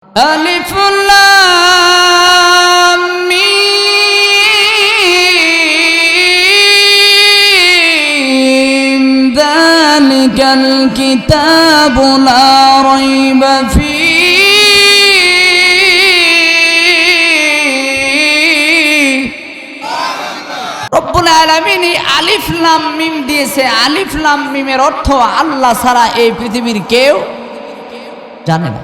ألف لام ميم ذلك الكتاب لا ريب فيه রব্বুল আলামিন আলিফ লাম মিম দিয়েছে। আলিফ লাম মিমের অর্থ আল্লাহ ছাড়া এই পৃথিবীর কেউ জানে না।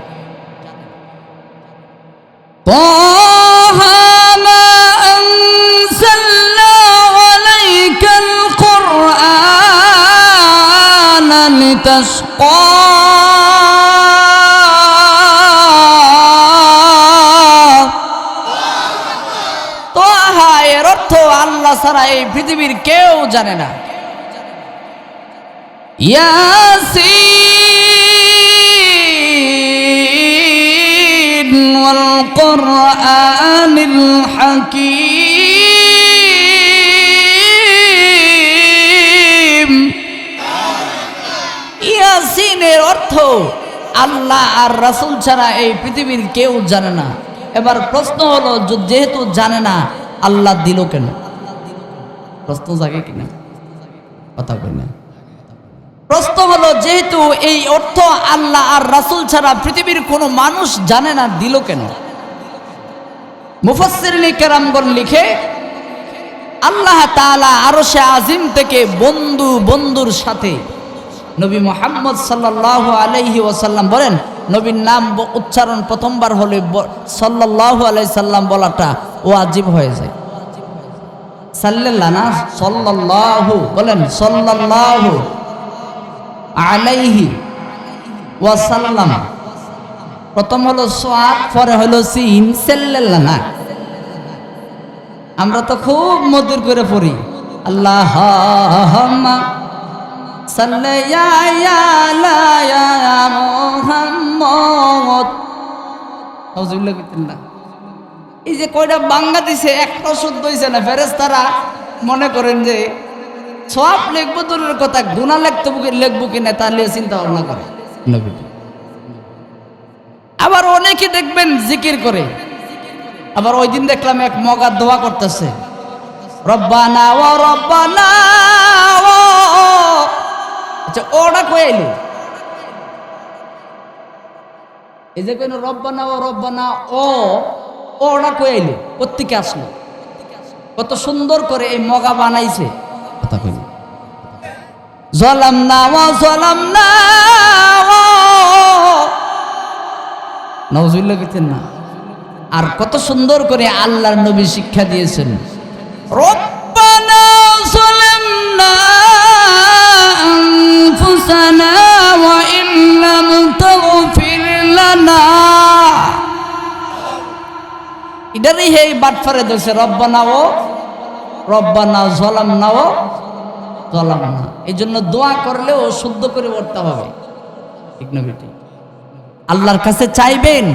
طه ما أنزلنا عليك القرآن لتشقى طه এর অর্থ আল্লাহ ছাড়া এই পৃথিবীর কেউ জানে না। ইয়াসিন والقرآن الحكيم ইয়াসিনের অর্থ আল্লাহ আর রাসূল ছাড়া এই পৃথিবীর কেউ জানে না। এবার প্রশ্ন হলো, যেহেতু জানে না আল্লাহ দিল কেন? প্রশ্ন জাগে কিনা? কথা কই না। প্রশ্ন হলো, যেহেতু এই অর্থ আল্লাহ আর রাসূল ছাড়া পৃথিবীর কোনো মানুষ জানে না, দিল কেন? মুফাসসিরিনে কেরামগণ লিখে, আল্লাহ তাআলা আরশে আজিম থেকে বন্ধুর সাথে নবী মুহাম্মদ সাল্লাল্লাহু আলাইহি ওয়াসাল্লাম বলেন, নবীর নাম উচ্চারণ প্রথমবার হলে সাল্লাল্লাহু আলাইহি সাল্লাম বলাটা ওয়াজিব হয়ে যায়। সাল্লাল্লাহু না সাল্লাল্লাহু বলেন, সাল্লাল্লাহু আলাইহি ওয়াসাল্লাম। প্রথম হলো সাদ, পরে হলো সিন, সাল্লাল্লাহু না। আমরা তো খুব মধুর করে পড়ি, আল্লাহুম্মা সাল্লি আলা মুহাম্মদ। আউযুবিল্লাহি বিসমিল্লাহ। এই যে কয়টা বাংলা দিছে, একটা শুদ্ধ হইছে না। ফেরেশতারা মনে করেন যে সব লিখবো দূরের কথা, গুনাহ লিখবো কিনা তা নিয়ে চিন্তা ভাবনা করে নবী। আবার অনেকে দেখবেন জিকির করে। আবার ওই দিন দেখলাম এক মগা দোয়া করতেছে, রব্বানা ওয়া রব্বানা। আচ্ছা, ওটা কই আইলো? এই যে কেন রব্বানা ও রব্বানা ওটা কই আইলো? কোত্থেকে আসলো? কত সুন্দর করে এই মগা বানাইছে। কথা কই, জালামনা ওয়া জালামনা। নাউজুবিল্লাহ বলতেন না। আর কত সুন্দর করে আল্লাহর নবী শিক্ষা দিয়েছেন, রব্বানা যালামনা আনফুসানা ওয়া ইল্লাম তাগফির লানা। ইদারে হে বাটফারে দছে রব্বানা যালামনা ও যালামনা। এইজন্য দোয়া করলেও শুদ্ধ করে পড়তে হবে, ঠিক না বেটি? আল্লাহর কাছে চাইবেন,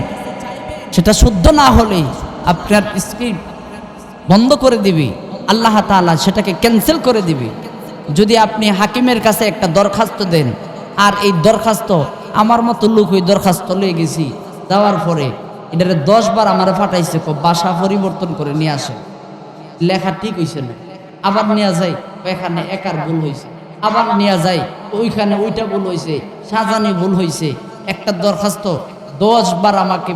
সেটা শুদ্ধ না হলে আপনার স্ক্রিপ্ট বন্ধ করে দিবে, আল্লাহ তাআলা সেটাকে ক্যান্সেল করে দিবে। যদি আপনি হাকিমের কাছে একটা দরখাস্ত দেন, আর এই দরখাস্ত আমার মতো লোক ওই দরখাস্ত লয়ে গেছি, দেওয়ার পরে এটারে 10 বার আমার ফাটাইছে, ভাষা পরিবর্তন করে নিয়ে আসে, লেখা ঠিক হইছে না, আবার নিয়ে যায় এখানে একার ভুল হয়েছে, আবার নিয়ে যায় ওইখানে ওইটা ভুল হয়েছে, সাজানি ভুল হয়েছে। একটা দরখাস্ত 10 বার আমাকে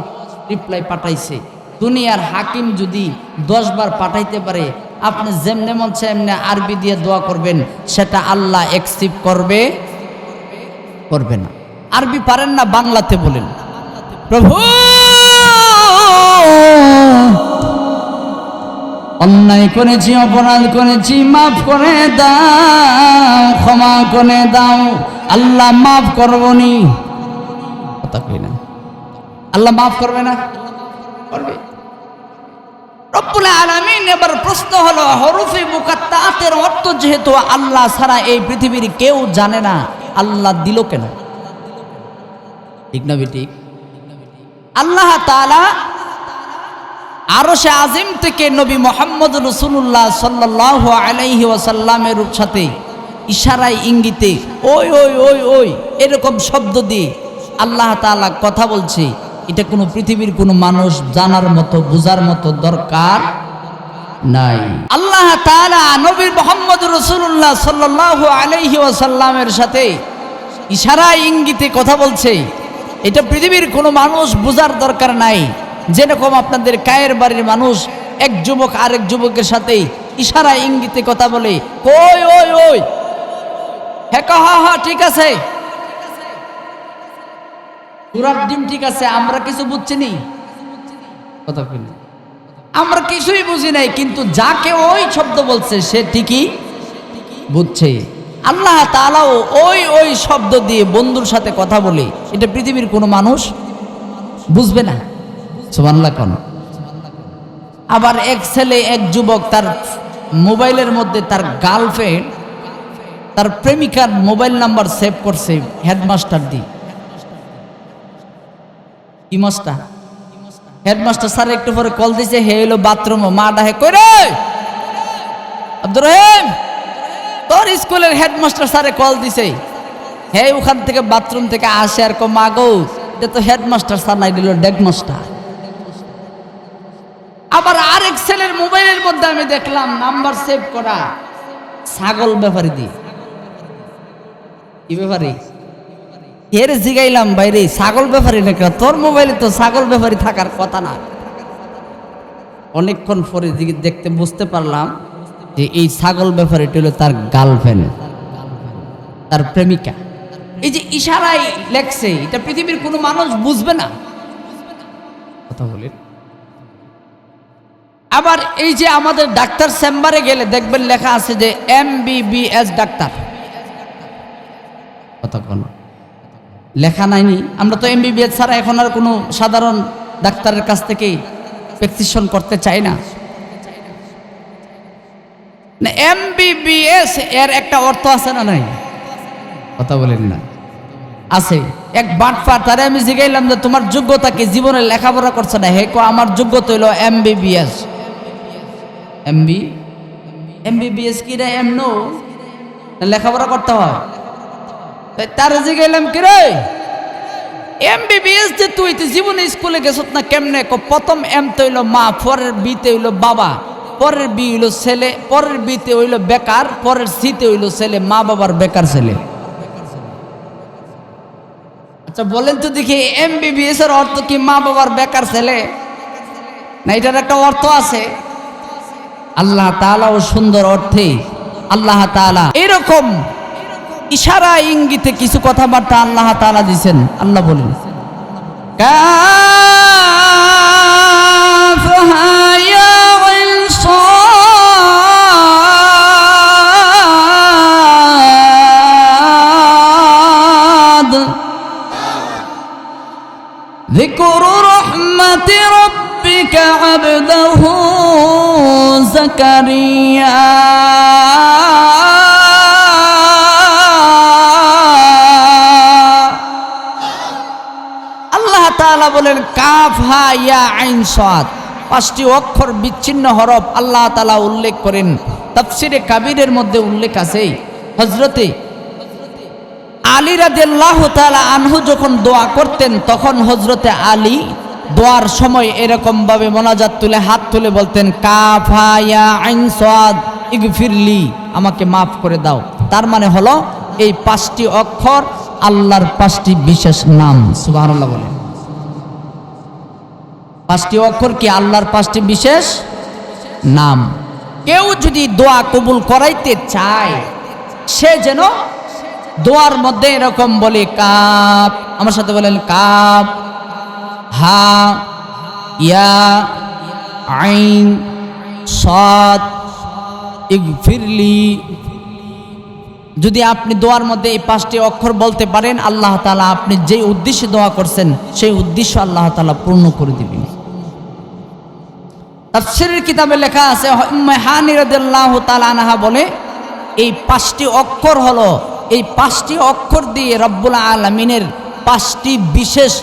রিপ্লাই পাঠাইছে। দুনিয়ার হাকিম যদি 10 বার পাঠাইতে পারে, আপনি যেমনে মন চায় এমনি আরবি দিয়ে দোয়া করবেন, সেটা আল্লাহ অ্যাকসেপ্ট করবে না। আরবি পারেন না, বাংলাতে বলেন, প্রভু অন্যায় করেছি, অপরাধ করেছি, মাফ করে দাও, ক্ষমা করে দাও, আল্লাহ মাফ করবনি। কথা কই না, আল্লাহ মাফ করবে না? করবে। রব্বুল আলামিন এবার প্রশ্ন হলো, হরফে মুকাত্তাআতের অর্থ যেহেতু আল্লাহ ছাড়া এই পৃথিবীর কেউ জানে না, আল্লাহ দিল কেন? ঠিক না বেটি? আল্লাহ তাআলা আরশে আজিম থেকে নবী মুহাম্মদ রাসূলুল্লাহ সাল্লাল্লাহু আলাইহি ওয়াসাল্লামের সাথে ইশারায় ইঙ্গিতে ওই ওই ওই ওই এরকম শব্দ দিয়ে আল্লাহ তাআলা কথা বলছে। এটা কোনো পৃথিবীর কোনো মানুষ জানার মতো বোঝার মতো দরকার নাই। আল্লাহ তাআলা নবী মুহাম্মদ রাসূলুল্লাহ সাল্লাল্লাহু আলাইহি ওয়াসাল্লামের সাথে ইশারা ইঙ্গিতে কথা বলছে, এটা পৃথিবীর কোনো মানুষ বোঝার দরকার নাই। যেরকম আপনাদের কায়ের বাড়ির মানুষ এক যুবক আরেক যুবকের সাথে ইশারা ইঙ্গিতে কথা বলে, ওই ওই ওই, হ্যাঁ ঠিক আছে, পুরার ডিম ঠিক আছে, আমরা কিছু বুঝছি নি, কথা বলি আমরা কিছুই বুঝি নাই, কিন্তু যাকে ওই শব্দ বলছে সে ঠিকই বুঝছে। আল্লাহ তাআলাও ওই ওই শব্দ দিয়ে বন্ধুর সাথে কথা বলে, এটা পৃথিবীর কোনো মানুষ বুঝবে না। সুবহানাল্লাহ কোন। আবার এক ছেলে এক যুবক তার মোবাইলের মধ্যে তার গার্লফ্রেন্ড তার প্রেমিকার মোবাইল নাম্বার সেভ করছে হেডমাস্টার দিয়ে। কি মাস্টার? হেডমাস্টার স্যার একটু পরে কল দিছে, হে এলো বাথরুম, মা ডাহে, কই রে আব্দুর রহিম, তোর স্কুলের হেডমাস্টার স্যারে কল দিছে, হে ওখান থেকে বাথরুম থেকে আসে আর কো, মা গো এটা তো হেডমাস্টার স্যার নাই, দিল ডেগমাস্টার। আবার আরেক ছেলের মোবাইলের মধ্যে আমি দেখলাম নাম্বার সেভ করা ছাগল ব্যাপারী দিয়ে। কি ব্যাপারী? এর জিগাইলাম, বাইরে ছাগল ব্যাপারী নাকি? তোর মোবাইলে তো ছাগল ব্যাপারী থাকার কথা না। অনেকক্ষণ পরে দেখতে বুঝতে পারলাম যে এই ছাগল ব্যাপারীটি হলো তার গার্লফ্রেন্ড, তার প্রেমিকা। এই যে ইশারায় লেখছে, এটা পৃথিবীর কোনো মানুষ বুঝবে না, কথা বলেন। আবার এই যে আমাদের ডাক্তার চেম্বারে গেলে দেখবেন লেখা আছে যে MBBS ডাক্তার, কথা কোন লেখা নাইনি। আমরা তো MBBS ছাড়া এখন আর কোনো সাধারণ ডাক্তারের কাছ থেকে প্রেসক্রিপশন করতে চাই না। MBBS এর একটা অর্থ আছে না নাই? কথা বলেন না, আছে। এক বাটপার, তারে আমি জিগাইলাম যে তোমার যোগ্যতা কি, জীবনে লেখাপড়া করছে না? হে কো আমার যোগ্যতা হইল MBBS। MBBS কি রে? এমনো লেখাপড়া করতে হয়? তারে জিগাইলাম, কি রে MBBS যে তুই জীবনে স্কুলে গেছত না কেমনে? প্রথম M তো হইল মা, পরের B তে হইল বাবা, পরের B হইল ছেলে, পরের B তে হইল বেকার, পরের C তে হইল ছেলে, মা বাবার বেকার ছেলে। আচ্ছা বলেন তো দেখি, MBBS এর অর্থ কি মা বাবার বেকার ছেলে না? এটার একটা অর্থ আছে। আল্লাহ তাআলাও সুন্দর অর্থে আল্লাহ তাআলা এরকম ইশারা ইঙ্গিতে কিছু কথাবার্তা আল্লাহ তাআলা দিয়েছেন। আল্লাহ বলেন, কাফহা ইয়া আইন সাদ যিকরু রাহমাতি রাব্বিকা আবদাহু যাকারিয়া। আল্লাহ তাআলা বলেন, কাফ হা ইয়া আইন সাদ, পাঁচটি অক্ষর বিচ্ছিন্ন হরফ আল্লাহ তাআলা উল্লেখ করেন। তাফসিরে কাবীরের মধ্যে উল্লেখ আছে, হযরতে আলী রাদিয়াল্লাহু তাআলা আনহু যখন দোয়া করতেন, তখন হযরতে আলী দোয়ার সময় এরকম ভাবে মোনাজাত তুলে হাত তুলে বলতেন, কাফ হা ইয়া আইন সাদ ইগফিরলি, আমাকে মাফ করে দাও। তার মানে হলো এই পাঁচটি অক্ষর আল্লাহর পাঁচটি বিশেষ নাম। সুবহানাল্লাহ বলেন, পাঁচটি অক্ষর কি আল্লাহর পাঁচটি বিশেষ নাম। কেউ যদি দোয়া কবুল করাইতে চায়, সে যেন দোয়ার মধ্যে এরকম বলে, কাফ, আমার সাথে বলেন, কাফ হা ইয়া আইন সাদ ইগফিরলি। যদি আপনি দোয়ার মধ্যে এই পাঁচটি অক্ষর বলতে পারেন, আল্লাহ তাআলা আপনি যে উদ্দেশ্যে দোয়া করছেন সেই উদ্দেশ্য আল্লাহ তাআলা পূর্ণ করে দিবেন। তাফসীরের কিতাবে লেখা আছে, উম্মে হানি রাদিয়াল্লাহু তাআলা আনহা বলে, এই পাঁচটি অক্ষর হলো, এই পাঁচটি অক্ষর দিয়ে রব্বুল আলামিনের পাঁচটি বিশেষ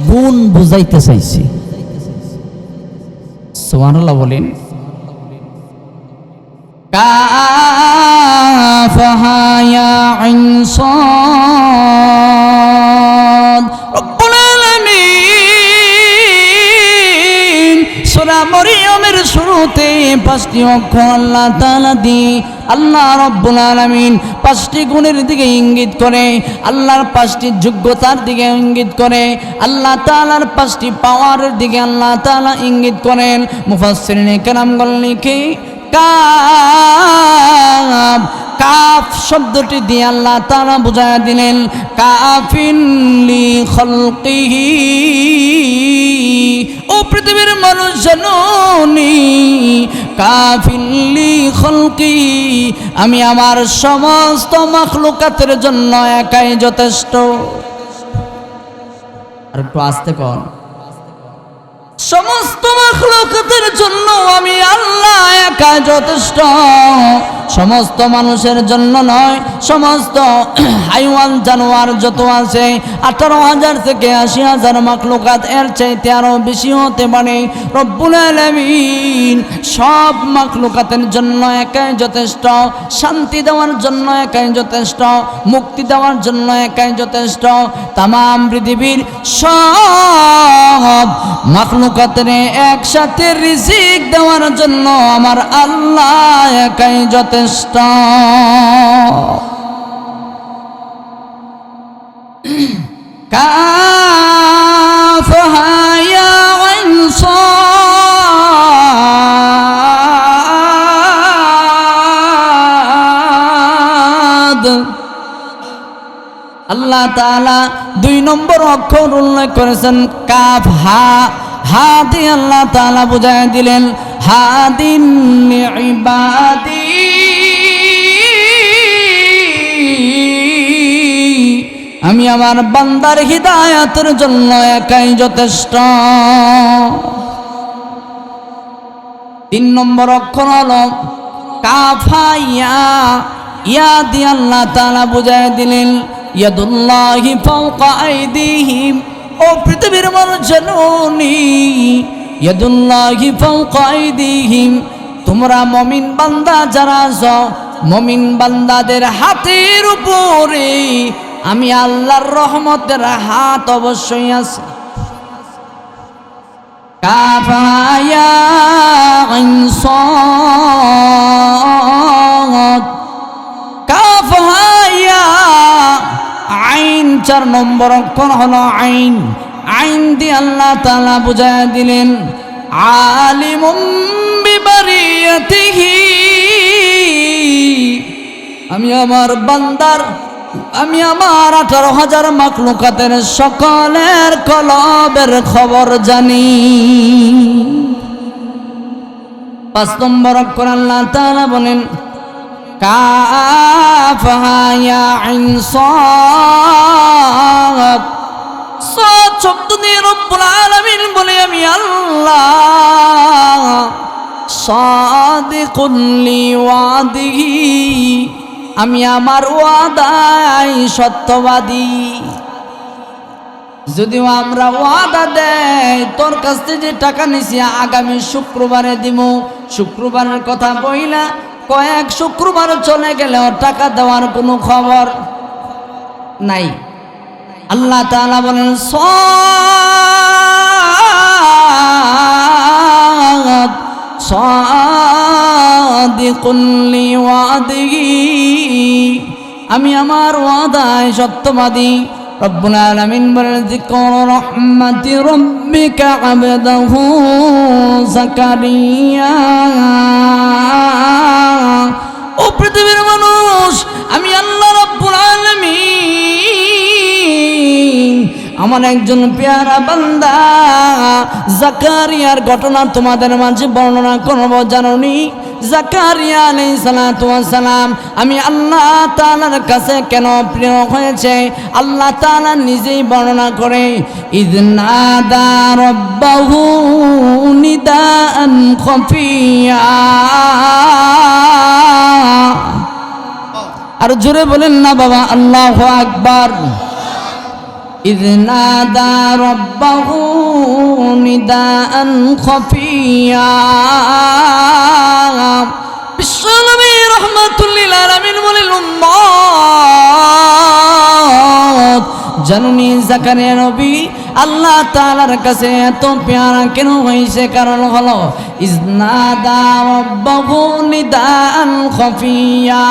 গুণ বুঝাইতে চাইছি। সুবহানাল্লাহ বলেন, কাফহা ইয়া আইন সাদ, রব্বুল আলামিন সূরা মরিয়মের শুরুতে 5টি অক্ষর আল্লাহ তাআলা দিয়ে আল্লাহ রাব্বুল আলামিন 5টি গুণের দিকে ইঙ্গিত করে, আল্লাহর 5টি যোগ্যতার দিকে ইঙ্গিত করে, আল্লাহ তাআলার 5টি পাওয়ারের দিকে আল্লাহ তাআলা ইঙ্গিত করেন। মুফাসসিরিনে কেরামগণ লিখে কাফ, কাফ শব্দটি দিয়ে আল্লাহ তাআলা বুঝায়া দিলেন কাফিন লি খালকিহি, ও পৃথিবীর মানুষ জানুনি কাফিন লি খালকি, আমি আমার সমস্ত মাখলুকাতের জন্য একাই যথেষ্ট। আর একটু আস্তে কর, সমস্ত মাখলুকাতের জন্য আমি আল্লাহ একা যথেষ্ট। সমস্ত মানুষের জন্য নয়, সমস্ত হাইওয়ান জানোয়ার যত আছে 18,000 থেকে 80,000 মাখলুকাত, এর চাইতে আরো বেশি হতে পারে। রব্বুল আলামিন সব মাখলুকাতের জন্য একাই যথেষ্ট, শান্তি দেওয়ার জন্য একাই যথেষ্ট, মুক্তি দেওয়ার জন্য একাই যথেষ্ট। তামাম পৃথিবীর সব মাখলুকাতের একসাথে রিজিক দেওয়ার জন্য আমার আল্লাহ একাই যথেষ্ট। কাফহা ইয়া আইন সাদ, আল্লাহ তাআলা 2 নম্বর অক্ষর উল্লেখ করেছেন কাফ, হা, হা দিয়ে আল্লাহ তাআলা বুঝায় দিলেন হাদিন ইবাদি, আমি আমার বান্দার হিদায়াতের জন্য একাই যথেষ্ট। 3 নম্বর অক্ষর হলো কাফা, ইয়া, ইয়া দিয়ে আল্লাহ তাআলা বুঝায় দিলেন ইয়াদুল্লাহি ফাওকা আইদিহিম, ও পৃথিবীর মানুষ জানুনি ইয়াদুল্লাহি ফাওকা আইদিহিম, তোমরা মুমিন বান্দা যারা আছো, মুমিন বান্দাদের হাতের উপরে আমি আল্লাহর রহমতের হাত অবশ্যই আছে। কাফা ইয়া আইন সাদ, কাফা ইয়া আইন 4 নম্বর অক্ষর হলো আইন, আইন দিয়ে আল্লাহ তাআলা বুঝায় দিলেন আলিমুম বিবারিয়াতিহি, আমি আমার বান্দার, আমি আমার 18,000 মাখলুকাতের সকলের কলবের খবর জানি। 5 নম্বর অক্ষর আল্লাহ তাআলা বলেন কাফহা ইয়া আইন সাদ, সাদ শব্দ দিয়ে রব্বুল আলামিন বলে আমি আল্লাহ সাদিকুল লিওয়াদিহি, আমি আমার ওয়াদায় সত্যবাদী। যদিও আমরা ওয়াদা দেই তোর কাছ থেকে যে টাকা নিছি আগামী শুক্রবারে দিব, শুক্রবারের কথা বইলা কয়েক শুক্রবার চলে গেলেও টাকা দেওয়ার কোনো খবর নাই। আল্লাহ তাআলা বলেন সাদ সাদিকুল লিওয়াদিহি, আমি আমার ওয়াদায় সত্যবাদী। রব্বুল আলামিন বলেন যিকরু রাহমাতি রাব্বিকা আবদাহু যাকারিয়া, ও পৃথিবীর মানুষ আমি আল্লাহ রব্বুল আলামিন আমার একজন পেয়ারা বান্দা জাকারিয়ার ঘটনা তোমাদের মাঝে বর্ণনা করব। জানুনি জাকারিয়া আলাইহিস সালাতু ওয়াস সালাম আমি আল্লাহ তাআলার কাছে কেন প্রিয় হয়েছে আল্লাহ তাআলা নিজেই বর্ণনা করে ইযনাদা রাব্বাহু নিদাআন খাফিয়া। আর জোরে বলেন না বাবা আল্লাহু আকবার। ইযনাদা রাব্বাহু নিদাআন খাফিয়া। বিশ্বনবী রাহমাতুল লিল আলামিন বলেন উম্মত জানুনি জাকারিয়া নবী আল্লাহ তাআলার কাছে এত পেয়ারা কেন হয়েছে? কারণ হলো ইজনাদা রাব্বাহু নিদাআন খাফিয়া।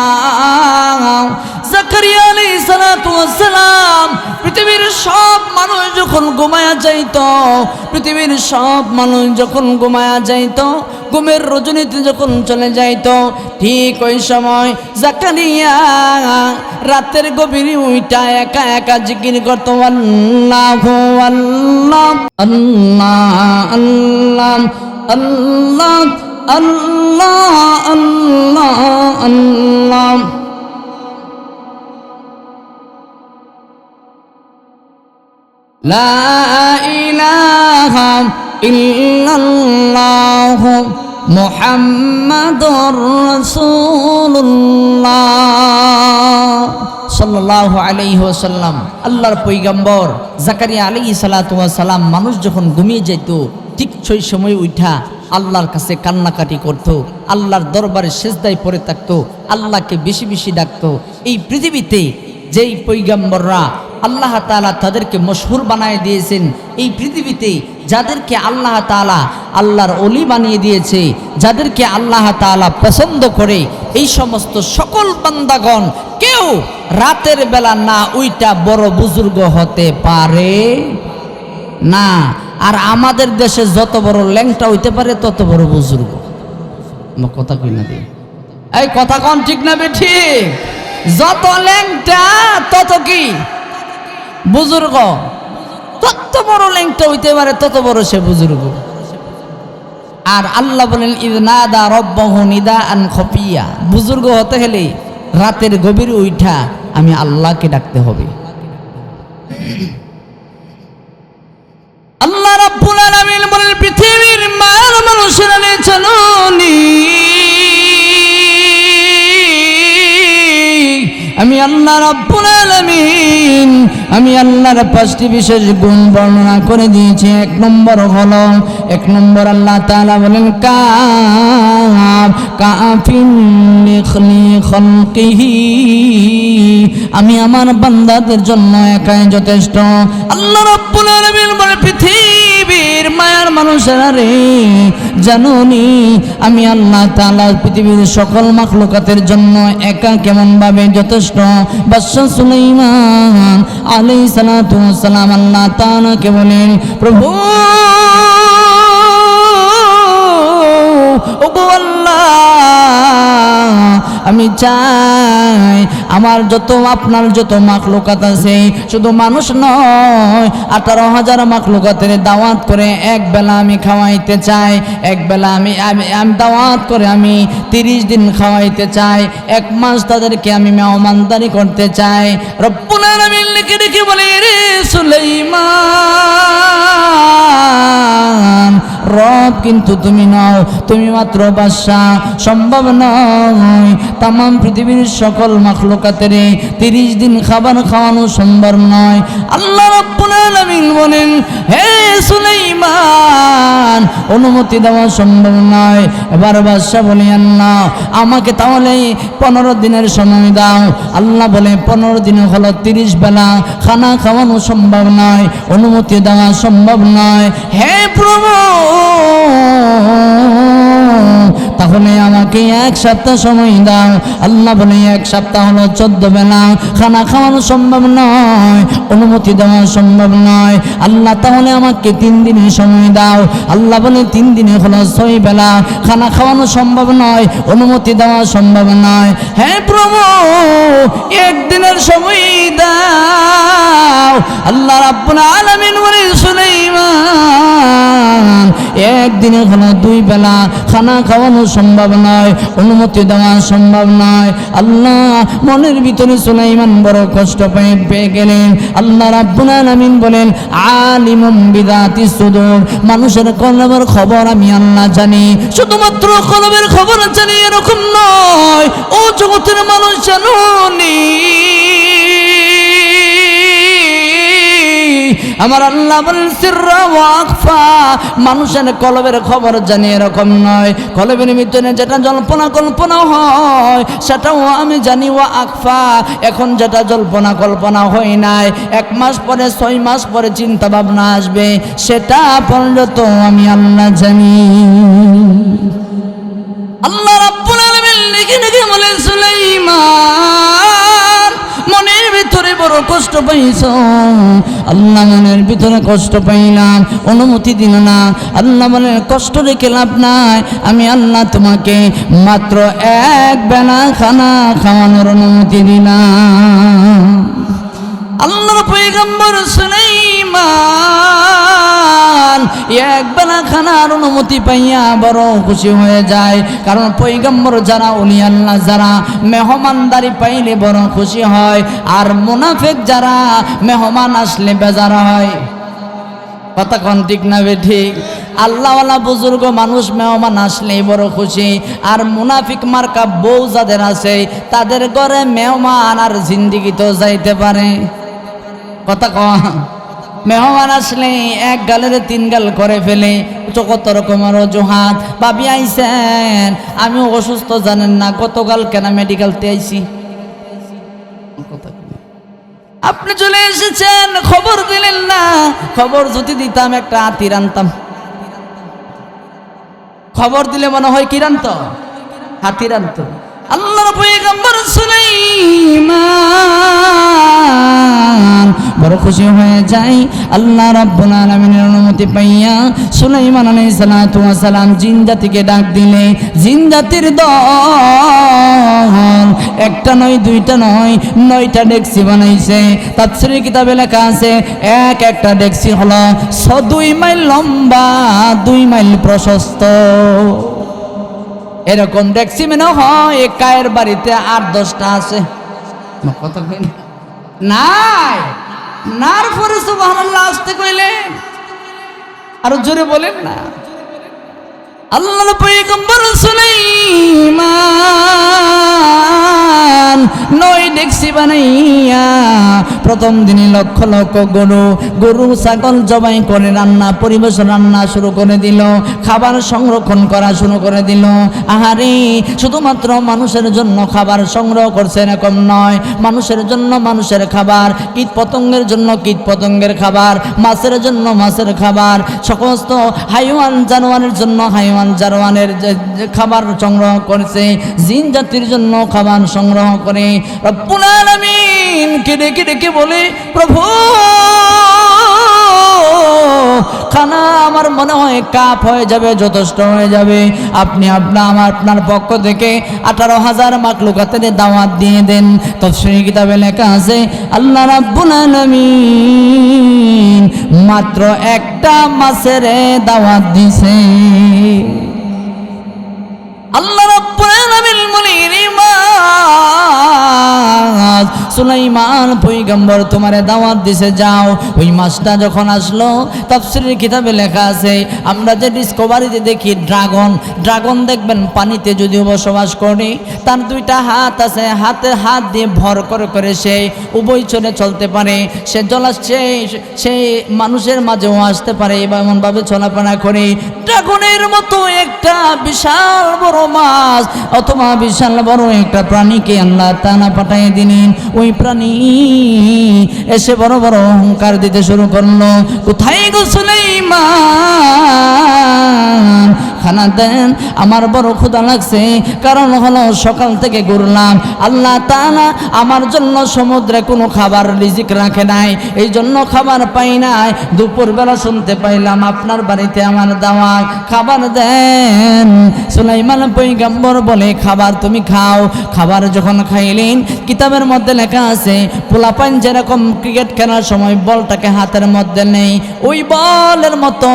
জাকারিয়া আলাইহিস সালাতু ওয়াস সালাম পৃথিবীর সব মানুষ যখন ঘুমায়া যাইতো, পৃথিবীর সব মানুষ যখন ঘুমায়া যাইতো, ঘুমের রজনীতে যখন চলে যাইতো, ঠিক ওই সময় জাকারিয়া রাতের গভীরে উইটা একা একা জিকির করতো, আল্লাহু আল্লাহ আল্লাহ আল্লাহ আল্লাহ আল্লাহ আল্লাহ আল্লাহ। লা ইলাহা ইল্লাল্লাহ মুহাম্মাদুর রাসূলুল্লাহ সাল্লাল্লাহু আলাইহি ওয়াসাল্লাম। আল্লাহর পয়গম্বর জাকারিয়া আলাইহিস সালাতু ওয়াস সালাম মানুষ যখন ঘুমিয়ে যেত, ঠিক সেই সময় উঠা আল্লাহর কাছে কান্নাকাটি করত, আল্লাহর দরবারে সিজদায় পড়ে থাকতো, আল্লাহকে বেশি বেশি ডাকতো। এই পৃথিবীতে যেই পয়গম্বররা আল্লাহ তাআলা তাদেরকে মশহুর বানায় দিয়েছেন, এই পৃথিবীতে যাদেরকে আল্লাহ তাআলা আল্লাহর ওলি বানিয়ে দিয়েছে, যাদেরকে আল্লাহ তাআলা পছন্দ করে, এই সমস্ত সকল বান্দাগণ কেউ রাতের বেলা না ওইটা বড় বুজুর্গ হতে পারে না। আর আমাদের দেশে যত বড় ল্যাংটা হইতে পারে তত বড় বুজুর্গ। আমার কথা কই না দিয়ে এই কথা কোন ঠিক না বেঠি? যত ল্যাংটা তত কি বুজুর্গ, তত বড় ল্যাংটা হইতে পারে তত বড় সে বুজুর্গ। আর আল্লাহ বলেন ইযনাদা রাব্বাহু নিদাআন খাফিয়া, বুজুর্গ হতে হলে রাতের গভীরে উঠা আমি আল্লাহকে ডাকতে হবে। আল্লাহ রাব্বুল আলামিন বলেন পৃথিবীর মার মানুষেরা জানুনি আমি আল্লাহ রাব্বুল আলামিন আমি আল্লাহর 5টি বিশেষ গুণ বর্ণনা করে দিয়েছি। এক নম্বর আল্লাহ তাআলা বলেন কাফিন লিখলি খালকিহি, আমি আমার বান্দাদের জন্য একাই যথেষ্ট। আল্লাহ রাব্বুল আলামিন বলেন পৃথিবীর মায়ার মানুষেরা রে জানুনি আমি আল্লাহ তাআলা পৃথিবীর সকল মাখলুকাতের জন্য একা কেমন ভাবে যথেষ্ট। বাদশা সুলাইমান আলাইহিস সালাতু ওয়াস সালাম আল্লাহ তাআলাকে বলেন প্রভু ওগো আল্লাহ, আমি চাই আমার আপনার যত মাখলুকাত আছে, শুধু মানুষ নয় 18,000 মাখলুকাতের দাওয়াত করে এক বেলা আমি খাওয়াইতে চাই। এক বেলা আমি দাওয়াত করে আমি 30 দিন খাওয়াইতে চাই। 1 মাস তাদেরকে আমি মেহমানদারি করতে চাই। রব্বুল আলামিন লিখে রেখে বলে রে সুলাইমান, রব কিন্তু তুমি নও, তুমি মাত্র বাদশা, সম্ভব নয় তামাম পৃথিবীর সকল মাখলুকাতের 30 দিন খাবার খাওয়ানো সম্ভব নয়। আল্লাহ রাব্বুল আলামিন বলেন হে সুলাইমান, অনুমতি দেওয়া সম্ভব নয়। এবার বাদশা বলে আল্লাহ আমাকে তাহলে 15 দিনের সময় দাও। আল্লাহ বলে 15 দিন হলো 30 বেলা খানা খাওয়ানো সম্ভব নয়, অনুমতি দেওয়া সম্ভব নয়। হে প্রভু, তাহলে আমাকে 1 সপ্তাহ সময় দাও। আল্লাহ বলে 1 সপ্তাহ হলো 14 বেলা খানা খাওয়ানো সম্ভব নয়, অনুমতি দেওয়া সম্ভব নয়। আল্লাহ তাহলে আমাকে 3 দিনের সময় দাও। আল্লাহ বলে 3 দিনে হলো 6 বেলা খানা খাওয়ানো সম্ভব নয়, অনুমতি দেওয়া সম্ভব নয়। হে প্রভু 1 দিনের সময় দাও। আল্লাহ রাব্বুল আলামিন বলে সুলাইমান 1 দিনে হলো 2 বেলা খানা খাওয়ানো সম্ভব নয়, অনুমতি দেওয়া সম্ভব নয়। আল্লাহ মনের ভিতরে সুলাইমান বড় কষ্ট পেয়ে গেলেন। আল্লাহ রাব্বুল আলামিন বলেন আলিমুম বিযাতিস সুদূর, মানুষের কলবের খবর আমি আল্লাহ জানি। শুধুমাত্র কলবের খবর জানি এরকম নয়, ও জগতের মানুষ জানুনি আমার আল্লাহ বলেন সিররা ওয়া আখফা, মানুষের কলবের খবর জানি এরকম নয়, কলবের ভিতরে যেটা জল্পনা কল্পনা হয় সেটাও আমি জানি। ওয়া আখফা, এখন যেটা জল্পনা কল্পনা হয় নাই, 1 মাস পরে 6 মাস পরে চিন্তা ভাবনা আসবে, সেটা পর্যন্ত আমি আল্লাহ জানি। আল্লাহ রাব্বুল আলামিন লিখে লিখে বলেন সুলাইমান মনের ভিতরে বড় কষ্ট পাইছো। আল্লাহ মনের ভিতরে কষ্ট পাইলাম, অনুমতি দিল না। আল্লাহ বলেন কষ্ট রেখে লাভ নাই, আমি আল্লাহ তোমাকে মাত্র 1 বেলা খানা খাওয়ানোর অনুমতি দিলাম। আল্লাহর পয়গম্বর সুলাইমান 1 বেলা খানার অনুমতি পাইয়া বড় খুশি হয়ে যায়। কারণ পয়গম্বর যারা, উনি আল্লাহ যারা মেহমানদারি পাইলে বড় খুশি হয়, আর মুনাফিক যারা মেহমান আসলে বেজার হয়। কথা কোন ঠিক না বেঠিক? আল্লাহওয়ালা বুজুর্গ মানুষ মেহমান আসলে বড় খুশি, আর মুনাফিক মার্কা বউ যাদের আছে তাদের ঘরে মেহমান আর জিন্দিগি তো যাইতে পারে। কথা কম, মেহমান আসলে 1 গালের 3 গাল করে ফেলে, কত রকমের অজুহাত। ভাবি আইছেন, আমি অসুস্থ জানেন না, গতকাল কেন মেডিকেলতে আইছি। আপনি চলে এসেছেন, খবর দিলেন না। খবর যদি দিতাম একটা হাতি রানতাম। খবর দিলে মনে হয় কি রান্ত, হাতি রান্ত। আল্লাহর পয়গম্বর সুলাইমান বড় খুশি হয়ে যায়। আল্লাহ রাব্বুল আলামিনের অনুমতি পাইয়া সুলাইমান আলাইহিস সালাতু ওয়াস সালাম জিন জাতিকে ডাক দিলে, জিন জাতির দল একটা নয়, দুইটা নয়, 9টা ডেকসি বানাইছে। তাফসীরের কিতাবে লেখা আছে একটা ডেকসি হলো 2 মাইল লম্বা, 2 মাইল প্রশস্ত। এরকম ডেকসি মনে হয় কায়ের বাড়িতে 8-10টা আছে। কথা কই নাই, নার পরে সুবহানাল্লাহ আসতে কইলে আরো জোরে বলেন না। আল্লাহর পয়গম্বর সুলাইমান 9 ডেকসি বানাইয়া প্রথম দিনে লক্ষ লক্ষ গরু ছাগল জবাই করে রান্না পরিবেশন, রান্না শুরু করে দিল, খাবার সংরক্ষণ করা শুরু করে দিল। আহারে, শুধুমাত্র মানুষের জন্য খাবার সংগ্রহ করছে এরকম নয়, মানুষের জন্য মানুষের খাবার, কীট পতঙ্গের জন্য কীট পতঙ্গের খাবার, মাছের জন্য মাছের খাবার, সমস্ত হাইওয়ান জানোয়ারের জন্য হাইওয়ান জানোয়ারের খাবার সংগ্রহ করেছে, জিন জাতির জন্য খাবার সংগ্রহ করে। রব্বুল আলামিন কে ডেকে ডেকে বলে, প্রভু খানা আমার মনে হয় কাপ হয়ে যাবে, যথেষ্ট হয়ে যাবে। আপনি আপনার পক্ষ থেকে 18,000 মাখলুকাতের দাওয়াত দিয়ে দেন। তাফসীরের কিতাবে লেখা আছে আল্লাহ রাব্বুল আলামিন মাত্র 1টা মাছের দাওয়াত দিছে। আল্লাহ রাব্বুল আলামিন সুলাইমান পয়গম্বর তোমারে দাওয়াত দিছে, যাও। ওই মাছটা যখন আসলো, তাফসীরের কিতাবে লেখা আছে আমরা যে ডিসকভারিতে দেখি ড্রাগন দেখবেন পানিতে যদিও বসবাস করে, তার 2টা হাত আছে, হাতে হাত দিয়ে ভর করে করে সে উভয়চরে চলতে পারে, সে সে মানুষের মাঝেও আসতে পারে, এমনভাবে চলাফেরা করে। ড্রাগনের মতো একটা বিশাল বড় মাছ অথবা বিশাল বড় একটা প্রাণীকে আল্লাহ তাআলা পাঠিয়ে দিলেন। ওই প্রাণী এসে বড় বড় অহংকার দিতে শুরু করলো, কোথায় গো সুলাইমান, খানা দেন, আমার বড় ক্ষুধা লাগছে। কারণ হলো সকাল থেকে ঘুরলাম, আল্লাহ তাআলা আমার জন্য সমুদ্রে কোনো খাবার রিজিক রাখে নাই, এই জন্য খাবার পাই নাই। দুপুরবেলা শুনতে পাইলাম আপনার বাড়িতে আমার দাওয়াত, খাবার দেন। সুলাইমান পয়গম্বর বলে, খাবার তুমি খাও। খাবার যখন খাইলেন, কিতাবের মধ্যে লেখা আছে পোলাপান যেরকম ক্রিকেট খেলার সময় বলটাকে হাতের মধ্যে নেই, ওই বলের মতো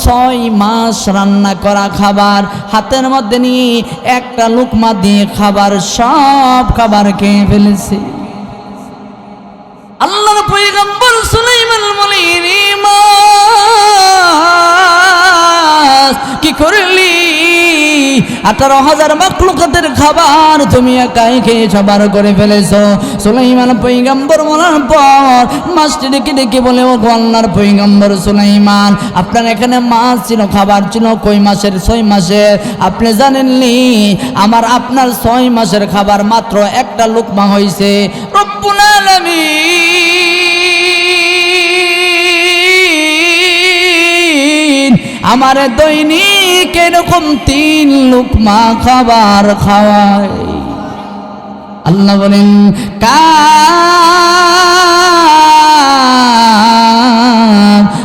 6 মাস রান্না করা খাবার হাতের মধ্যে নিয়ে একটা লুকমা দিয়ে খাবার সব খাবার খেয়ে ফেলেছে। আল্লাহর পয়গম্বর সুলাইমান বলেন, কি করলি? 18,000 মাখলুকাতের খাবার তুমি একাই খেয়ে সবার করে ফেলেছো। সুলাইমান পয়গম্বর বলার পর মাছটি ডেকে ডেকে বলে, ও আল্লাহর পয়গম্বর সুলাইমান, আপনার এখানে মাছ ছিল, খাবার ছিল কই মাসের? 6 মাসের। আপনি জানেননি আমার আপনার 6 মাসের খাবার মাত্র একটা লুকমা হয়েছে। রব্বুল আলামিন আমার দৈনিক এরকম 3 লুকমা খাবার খাওয়ায়। আল্লাহ বলেন,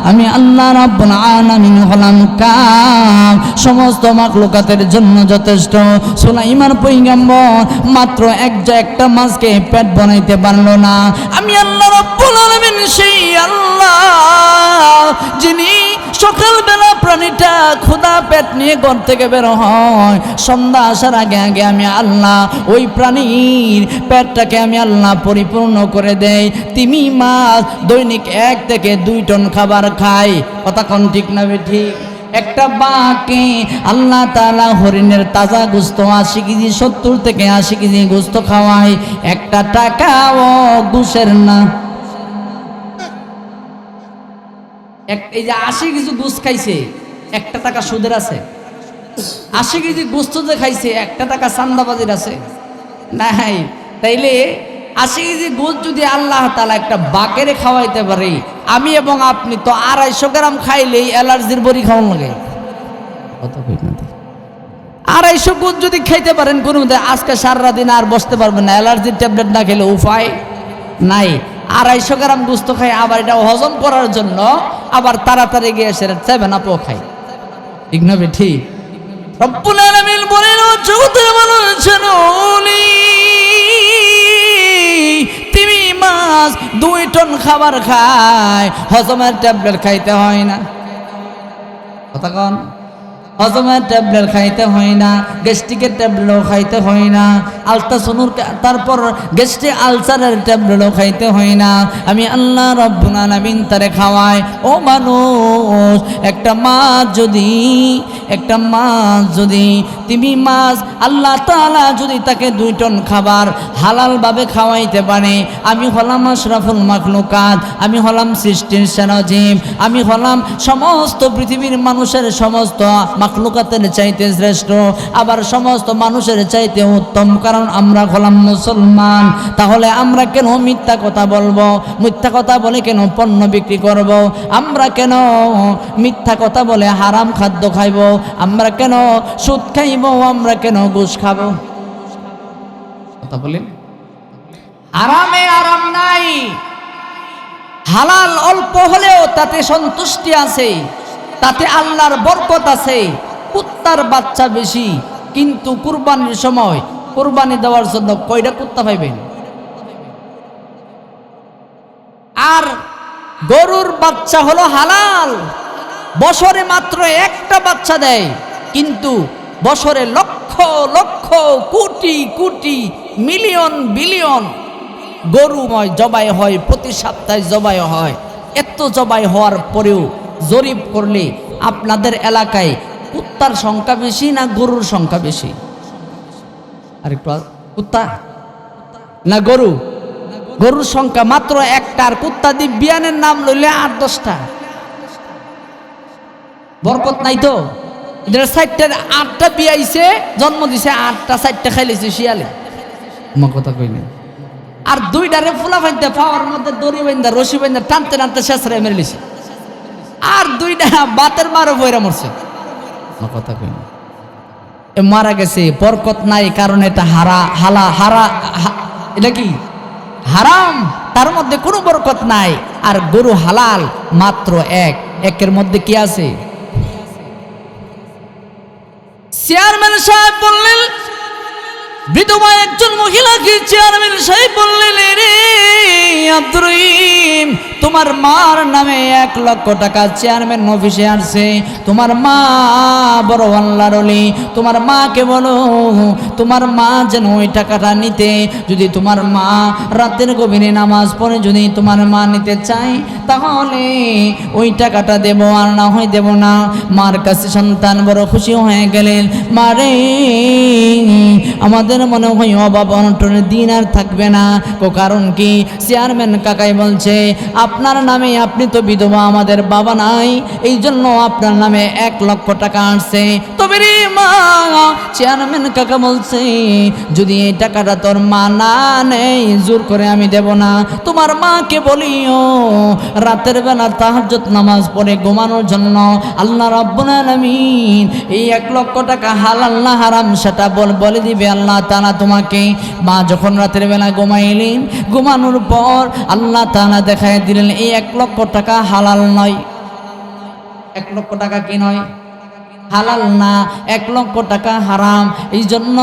আমি আল্লাহ রাব্বুল আলামিন হলাম কাম, সমস্ত মাখলুকাতের জন্য যথেষ্ট। সুলাইমান পয়গম্বর মাত্র একটা মাছকে পেট বানাইতে পারলো না। আমি আল্লাহ রাব্বুল আলামিন সেই আল্লাহ যিনি সকালবেলা প্রাণীটা ক্ষুধা পেট নিয়ে ঘর থেকে বের হয়, সন্ধ্যা আসার আগে আগে আমি আল্লাহ ওই প্রাণীর পেটটাকে আমি আল্লাহ পরিপূর্ণ করে দেই। তিমি মাছ দৈনিক 1 থেকে 2 টন খাবার খায়। কথা কোন ঠিক না ঠিক? একটা বাঁকে আল্লাহ তাআলা হরিণের তাজা গোস্ত 80 কেজি 70 থেকে 80 কেজি গোস্ত খাওয়ায়। একটা টাকাও ঘুষের না। এই যে 80 কেজি গোস্ত খাইছে, 1 টাকা সুদের আছে। 80 কেজি গোস্ত যে খাইছে, 1 টাকা চান্দাবাজির আছে নাই? তাইলে 80 কেজি গোস্ত যদি আল্লাহ তাআলা একটা বাকেরে খাওয়াইতে পারে, আমি এবং আপনি তো 250 গ্রাম খাইলেই অ্যালার্জির বড়ি খাওয়ান লাগে। কত কই না 250 গোস্ত যদি খাইতে পারেন কোনো মতে, আজকে সারা দিন আর বসতে পারবেন না। অ্যালার্জির ট্যাবলেট না খেলে উপায় নাই। 250 গ্রাম গোস্ত খাই, আবার এটা হজম করার জন্য আবার তাড়াতাড়ি গিয়ে সেটা 7 আপও খাই। ঠিক না ঠিক? রব্বুল আলামিন বলেন, ও জগতের মানুষজন, তিমি মাছ 2 টন খাবার খায়, হজমের ট্যাবলেট খাইতে হয় না। কথা কন, হজমের ট্যাবলেট খাইতে হয় না, গ্যাস্ট্রিকের ট্যাবলেটও খাইতে হয় না, আলট্রাসোনোর তারপর গ্যাস্ট্রিক আলসারের ট্যাবলেটও খাইতে হয় না। আমি আল্লাহ রাব্বুল আলামিন তারে খাওয়ায়। ও মানুষ, একটা মাছ যদি তিমি মাছ আল্লাহ তাআলা যদি তাকে 2 টন খাবার হালালভাবে খাওয়াইতে পারে, আমি হলাম আশরাফুল মাখলুকাত, আমি হলাম সৃষ্টির সেরা জীব, আমি হলাম সমস্ত পৃথিবীর মানুষের সমস্ত মাখলুকাতের চাইতে শ্রেষ্ঠ, আবার সমস্ত মানুষের চাইতে উত্তম, কারণ আমরা হলাম মুসলমান। তাহলে আমরা কেন মিথ্যা কথা বলবো? মিথ্যা কথা বলে কেন পণ্য বিক্রি করব? আমরা কেন মিথ্যা কথা বলে হারাম খাদ্য খাইব? আমরা কেন সুদ খাইব? আমরা কেন ঘুষ খাবো? কথা বলেন। আরামে আরাম নাই, হালাল অল্প হলেও তাতে সন্তুষ্টি আছে, তাতে আল্লাহর বরকত আছে। কুত্তার বাচ্চা বেশি, কিন্তু কুরবানির সময় কুরবানি দেওয়ার জন্য কয়টা কুত্তা পাইবেন? আর গরুর বাচ্চা হলো হালাল, বছরে মাত্র 1টা বাচ্চা দেয়, কিন্তু বছরে লক্ষ লক্ষ কোটি কোটি মিলিয়ন বিলিয়ন গরু জবাই হয়, প্রতি সপ্তাহে জবাই হয়। এত জবাই হওয়ার পরেও জরিপ করলে আপনাদের এলাকায় কুত্তার সংখ্যা বেশি না গরুর সংখ্যা বেশি? আর একটু কুত্তা না গরু? গরুর সংখ্যা মাত্র 1টা, আর কুত্তা দিয়ে বিয়ানের নাম লইলে 8-10টা। বরকত নাই তো? এদের 8টা বিয়াইছে, জন্ম দিছে 8টা, 4টা খাইলেছে শিয়ালে। আমার কথা কই না। আর 2টারে ফুলা ফাইতে পাওয়ার মধ্যে দড়ি বাইন্দা রশি বাইন্দা টানতে টানতে শেষরে মেরে লিছে। আর 2টা বাতের মারো বইরা মরছে। আমার কথা কই না। মারা গেছে, বরকত নাই, কারণ এটা এটা কি হারাম, তার মধ্যে কোনো বরকত নাই। আর গরু হালাল মাত্র 1-1-এর মধ্যে কি আছে? চেয়ারম্যান সাহেব বললেন, বিধবা একজন মহিলাকে চেয়ারম্যান সাহেব বললেন, রে আব্দুর রহিম, তোমার মার নামে 1 লক্ষ টাকা চেয়ারম্যান অফিসে আসছে। তোমার মা বড় আল্লাহর ওলি, তোমার মাকে বলো তোমার মা যেন ওই টাকাটা নিতে, যদি তোমার মা রাতের গভীরে নামাজ পড়ে যদি তোমার মা নিতে চায় তাহলে ওই টাকাটা দেব, আর না হয় দেব না। মার কাছে সন্তান বড় খুশি হয়ে গেলেন। মারে আমাদের মনে হয় অভাব অনটনের দিন আর থাকবে না। কারণ কি? চেয়ারম্যান কাকাই বলছে আপনার নামে, আপনি তো বিধবা, আমাদের বাবা নাই, এই জন্য আপনার নামে 1 লক্ষ টাকা আসছে। তবে রে মা, চেয়ারম্যান কাকা বলছে যদি এই টাকাটা তোর মা না নেই জোর করে আমি দেব না। তোমার মাকে বলিও রাতের বেলা তাহাজ্জুদ নামাজ পড়ে ঘুমানোর জন্য আল্লাহ রাব্বুল আলামিন এই 1 লক্ষ টাকা হালাল না হারাম সেটা বলে দিবে আল্লাহ তাআলা তোমাকে। মা যখন রাতের বেলা ঘুমাইলেন, ঘুমানোর পর আল্লাহ তাআলা দেখায় দিলেন এই 1 লক্ষ টাকা হালাল নয়। 1 লক্ষ টাকা কি নয়? হালাল না, 1 লক্ষ টাকা হারাম। এই জন্য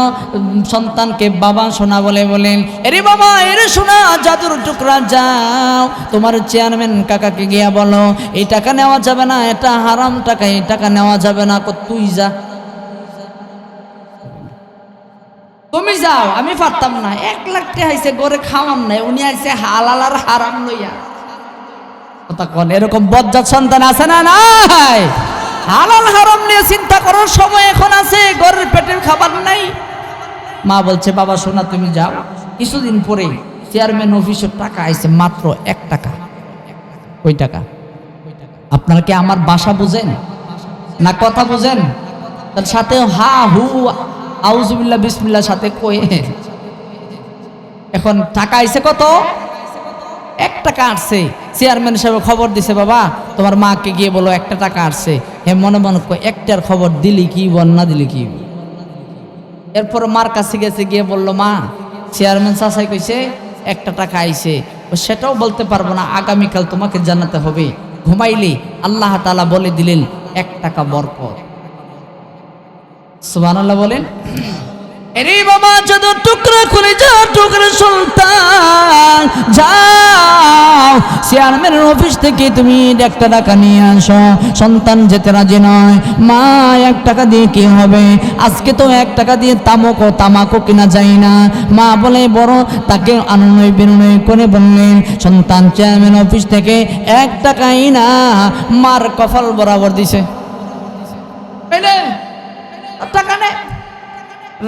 সন্তানকে বাবা সোনা বলে বলেন, এরে বাবা, এরে সোনা, জাদুর টুকরা যাও তোমার চেয়ারম্যান কাকাকে গিয়া বলো এই টাকা নেওয়া যাবে না, এটা হারাম টাকা, এই টাকা নেওয়া যাবে না। তুই যা, তুমি যাও, আমি পারতাম না। 1 লাখ টাকা আইছে গড়ে খাওয়ান নাই, উনি আইছে হালাল আর হারাম লইয়া। কথা কোন এরকম বজ্জাত সন্তান আছে না নাই? হালাল হারাম নিয়ে চিন্তা করার সময় এখন আছে, ঘরের পেটের খাবার নাই। মা বলছে বাবা সোনা তুমি যাও। কিছুদিন পরে চেয়ারম্যান অফিসের টাকা আইছে মাত্র 1 টাকা। ওই টাকা আপনারা কি আমার ভাষা বুঝেন না কথা বুঝেন? তার সাথে হা হু আউযুবিল্লাহ বিসমিল্লাহ সাথে কয়ে এখন টাকা আইছে কত? 1 টাকা আসছে। চেয়ারম্যান সাহেব খবর দিছে বাবা তোমার মাকে গিয়ে বলো 1 টাকা আসছে। মনে মনে কয় 1টার খবর দিলি কি বল না দিলি কি। এরপর মার কাছে গেছে, গিয়ে বলল মা চেয়ারম্যান চাচাই কইছে 1 টাকা আইছে। সেটাও বলতে পারবো না, আগামীকাল তোমাকে জানাতে হবে। ঘুমাইলে আল্লাহ তাআলা বলে দিলেন 1 টাকা বরকত। সুবহানাল্লাহ বলেন। এরে বাবা, যত টুকরা করে যাও টুকরা সুলতান যাও, চেয়ারম্যানের অফিস থেকে তুমি 1 টাকা নিয়ে আসো। সন্তান যেতে রাজি নয়। মা 1 টাকা দিয়ে কি হবে? আজকে তো 1 টাকা দিয়ে তামাকও কিনা যায় না। মা বলে বড় তাকে আনন্দ বিনয় করে বললেন সন্তান চেয়ারম্যান অফিস থেকে 1 টাকাই না মার কপাল বরাবর দিছে। টাকা নেই,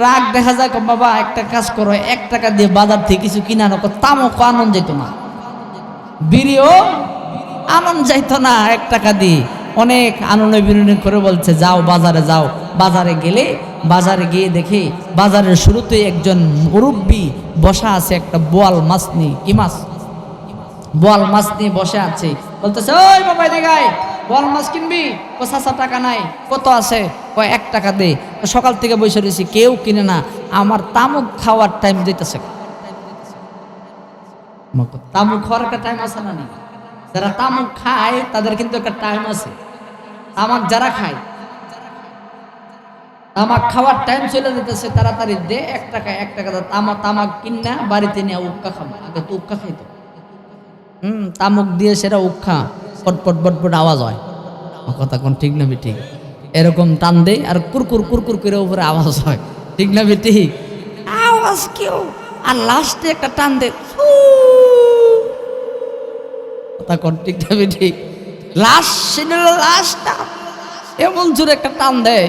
রাগ দেখা যায় বাবা একটা কাজ করো 1 টাকা দিয়ে বাজার থেকে কিছু কিনা নো, তামাকও আনন্দ যেত না, বিড়িও আনন্দ যাইতো না। 1 টাকা দিয়ে অনেক আনন্দ বিনোদন করে বলছে যাও বাজারে যাও। বাজারে গেলে বাজারে গিয়ে দেখে বাজারের শুরুতে একজন মুরব্বী বসা আছে, একটা বোয়াল মাছ নিয়ে। কি মাছ? বোয়াল মাছ নিয়ে বসে আছে। বলতেছে ওই বাবা দেখায় বোয়াল মাছ কিনবি? ও চাচা টাকা নাই। কত আছে? কয় 1 টাকা দে। সকাল থেকে বসে রয়েছি, কেউ কিনে না, আমার তামুক খাওয়ার টাইম দিতেছে। তামুক খাওয়ার একটা টাইম আছে না? যারা তামুক খায় তাদের কিন্তু একটা টাইম আছে। তামাক যারা খায়, তামাক খাওয়ার টাইম চলে যেতেছে, তাড়াতাড়ি দে 1 টাকা 1 টাকা দে। তামাক কিনা বাড়িতে নিয়ে উক্কা খাবো। আগে তো উক্কা খাইতো। তামুক দিয়ে সেটা উক্কা পটপট পটপট আওয়াজ হয়। কথা কোন ঠিক না ঠিক? এরকম টান দে আর কুরকুর কুরকুর করে উপরে আওয়াজ হয়। ঠিক না ঠিক? আওয়াজ কেউ আর লাস্টে একটা টান দে। কথা কোন ঠিক না ঠিক? লাস্টটা এমন জোরে একটা টান দেয়,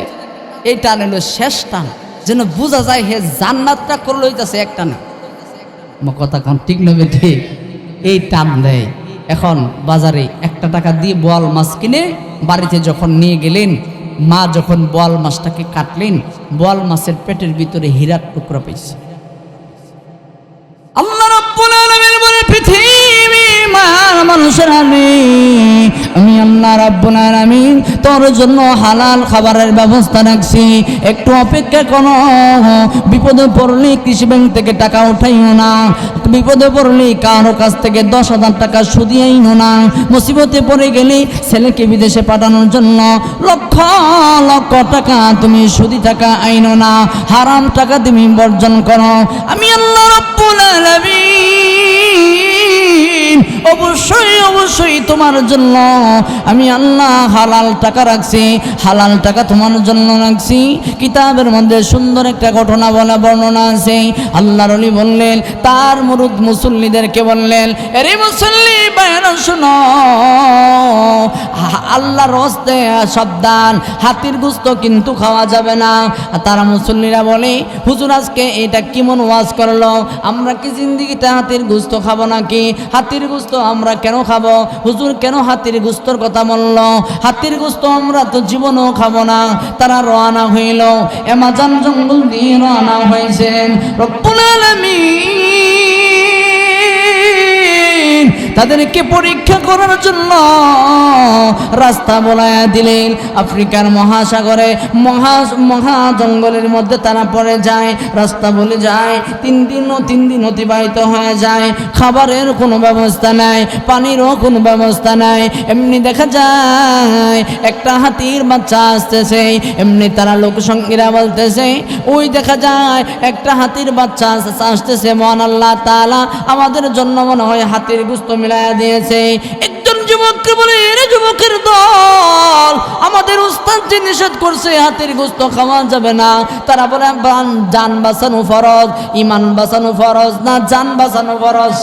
এই টান হলো শেষ টান, যেন বোঝা যায় হে জান্নাতটা করে লইতেছে এক টানে। কথা কোন ঠিক না ঠিক? এই টান দেয়। এখন বাজারে 1 টাকা দিয়ে বোয়াল মাছ কিনে বাড়িতে যখন নিয়ে গেলেন, মা যখন বোয়াল মাছটাকে কাটলেন, বোয়াল মাছের পেটের ভিতরে হীরার টুকরা পেয়েছে। আল্লাহ রাব্বুল আলামিন বলে পৃথিবী মার মানুষের আমি আল্লাহ রাব্বুল আলামিন তোর জন্য হালাল খাবারের ব্যবস্থা রাখছি, একটু অপেক্ষা করো। বিপদে পড়লে কৃষি ব্যাংক থেকে টাকা উঠাইও না, বিপদে পড়লে কারো কাছ থেকে 10,000 টাকা সুদিয়াইও না, মুসিবতে পড়ে গেলে ছেলেকে বিদেশে পাঠানোর জন্য লক্ষ লক্ষ টাকা তুমি সুদি টাকা আইনো না, হারাম টাকা তুমি বর্জন করো। আমি আল্লাহ রাব্বুল আলামিন অবশ্যই অবশ্যই তোমার জন্য আমি আল্লাহ হালাল টাকা রাখছি, হালাল টাকা তোমার জন্য রাখছি। কিতাবের মধ্যে সুন্দর একটা ঘটনা বলা বর্ণনা আছে। আল্লাহর ওলি বললেন, তার মুরুদ মুসল্লিদেরকে বললেন, আরে মুসল্লি বাইরে শুনো, আল্লাহর হস্তে সাবধান, হাতির গোশত কিন্তু খাওয়া যাবে না। তারা মুসল্লিরা বলে, হুজুর আজকে এটা কেমন ওয়াজ করলো, আমরা কি জিন্দিগিতে হাতির গোশত খাবো নাকি? হাতির গোশত আমরা কেন খাবো? হুজুর কেন হাতির গোশতর কথা বলল? হাতির গোশত আমরা তো জীবনও খাবো না। তারা রওনা হইল, অ্যামাজন জঙ্গল দিয়ে রওনা হয়েছেন। রব্বুল আলামিন তাদেরকে পরীক্ষা করার জন্য রাস্তা বলায়া দিলেন। আফ্রিকার মহাসাগরে মহা জঙ্গলের মধ্যে তারা পড়ে যায়, রাস্তা বলে যায়। 3 দিন অতিবাহিত হয়ে যায়, খাবারের কোনো ব্যবস্থা নাই, পানিরও কোনো ব্যবস্থা নাই। এমনি দেখা যায় একটা হাতির বাচ্চা আসতেছে, এমনি তারা লোকসঙ্গীরা বলতেছে, ওই দেখা যায় একটা হাতির বাচ্চা আসতেছে, মহান আল্লাহ তাআলা আমাদের জন্য মনে হয় হাতির গোশত মিলায়া দিয়েছে। একজন যুবককে বলে, এর যুবকের দল, আমাদের উস্তাদ যে নিষেধ করছে হাতির গোশত খাওয়া যাবে না। তারা বলে, জান বাঁচানো ফরজ, ইমান বাঁচানো ফরজ না জান বাঁচানো ফরজ?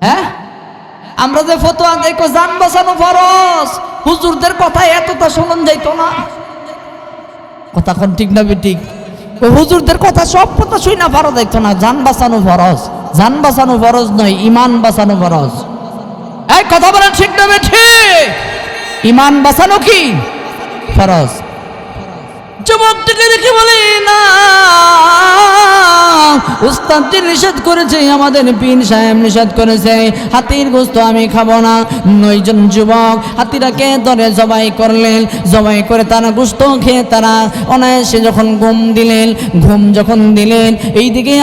হ্যাঁ, আমরা যে ফতোয়া দেখো জান বাঁচানো ফরজ, হুজুরদের কথা এতটা শোনান যাইতো না। কথা কোন ঠিক না ঠিক? হুজুরদের কথা সব কথা শুই না ফরজ যাইতো না। জান বাঁচানো ফরজ, জান বাঁচানো ফরজ নয়, ইমান বাঁচানো ফরজ। এই কথা বলেন ঠিক না ঠিক? ইমান বাঁচানো কি ফরজ? যুবকটিকে দেখে বলে, না, উস্তাদ যে নিষেধ করেছে, আমাদের পীর সাহেব নিষেধ করেছে, হাতির গোশত আমি খাবো না। 9 জন যুবক হাতিটাকে ধরে জবাই করলেন, জবাই করে তারা গোশত খেয়ে তারা অনায়াসে যখন ঘুম দিলেন, এইদিকে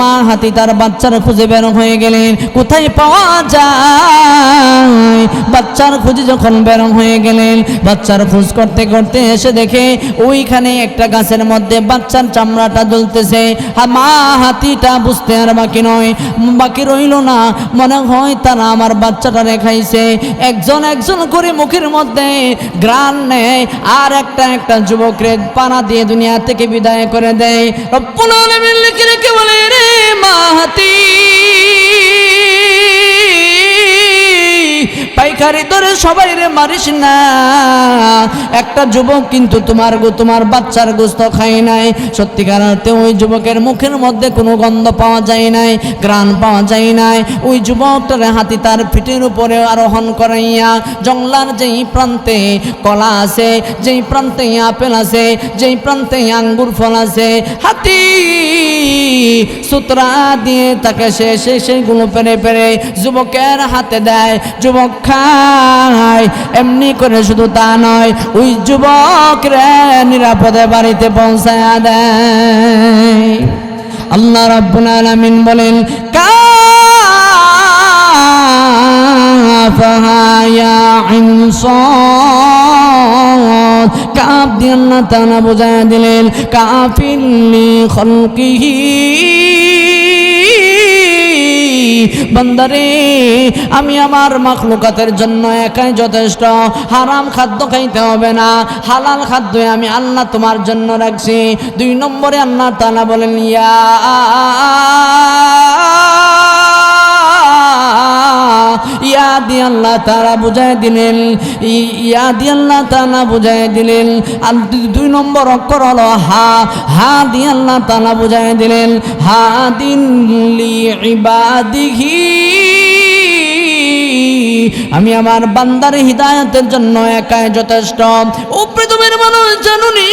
মা হাতি তার বাচ্চার খুঁজে বের হয়ে গেলেন। কোথায় পাওয়া যায়? বাচ্চার খুঁজে যখন বের হয়ে গেলেন, বাচ্চার খোঁজ করতে করতে এসে দেখে ওইখানে একটা গাছের মধ্যে বাচ্চার চামড়াটা জ্বলতেছে। মা হাতিটা বুঝতে আর বাকি রইল না, মনে হয় তারা আমার বাচ্চাটা রেখাইছে। একজন করে মুখের মধ্যে গ্রান নেয়, আর একটা যুবকরে পানা দিয়ে দুনিয়া থেকে বিদায় করে দেয়। রব্বুল আলামিন লিখে রেখে বলে, রে মা হাতি, পাইকারি ধরে সবাই রে মারিস না। একটা যুবক কিন্তু তোমার বাচ্চার গোশত খায় নাই। সত্যিকার অর্থে ওই যুবকের মুখের মধ্যে কোনো গন্ধ পাওয়া যায় নাই, ঘ্রাণ পাওয়া যায় নাই। ওই যুবকটার হাতি তার পিঠের উপরে আরোহণ করাইয়া জঙ্গলার যেই প্রান্তে কলা আছে, যেই প্রান্তে আপেল আছে, যেই প্রান্তে আঙ্গুর ফল আছে, হাতি সূত্রা দিয়ে তাকে সেগুলো পেরে যুবকের হাতে দেয়। যুবক খায়। এমনি করে শুধু তা নয়, ওই যুবক রে নিরাপদে বাড়িতে পৌঁছায়া দেয়। আল্লাহ রাব্বুল আলামিন বলেন, কাফহা ইয়া আইন সাদ, কাফ দিয়ে আল্লাহ তাআলা বুঝায়া দিলেন, কাফিল লি খালকিহি, বান্দারে আমি আমার মাখলুকাতের জন্য একাই যথেষ্ট। হারাম খাদ্য খাইতে হবে না, হালাল খাদ্য আমি আল্লাহ তোমার জন্য রাখছি। 2 নম্বরে আল্লাহ তাআলা বলেন, ইয়া দিয়ে আল্লাহ তাআলা বুঝাই দিলেন, ইয়া দিয়ে আল্লাহ তাআলা বুঝাই দিলেন। আর 2 নম্বর অক্ষর হলো হা দিয়ে আল্লাহ তাআলা বুঝাই দিলেন, হাদিন লি ইবাদিহি আমি আমার বান্দার হিদায়াতের জন্য একাই যথেষ্ট। ও পৃথিবীর মানুষ জানুনি,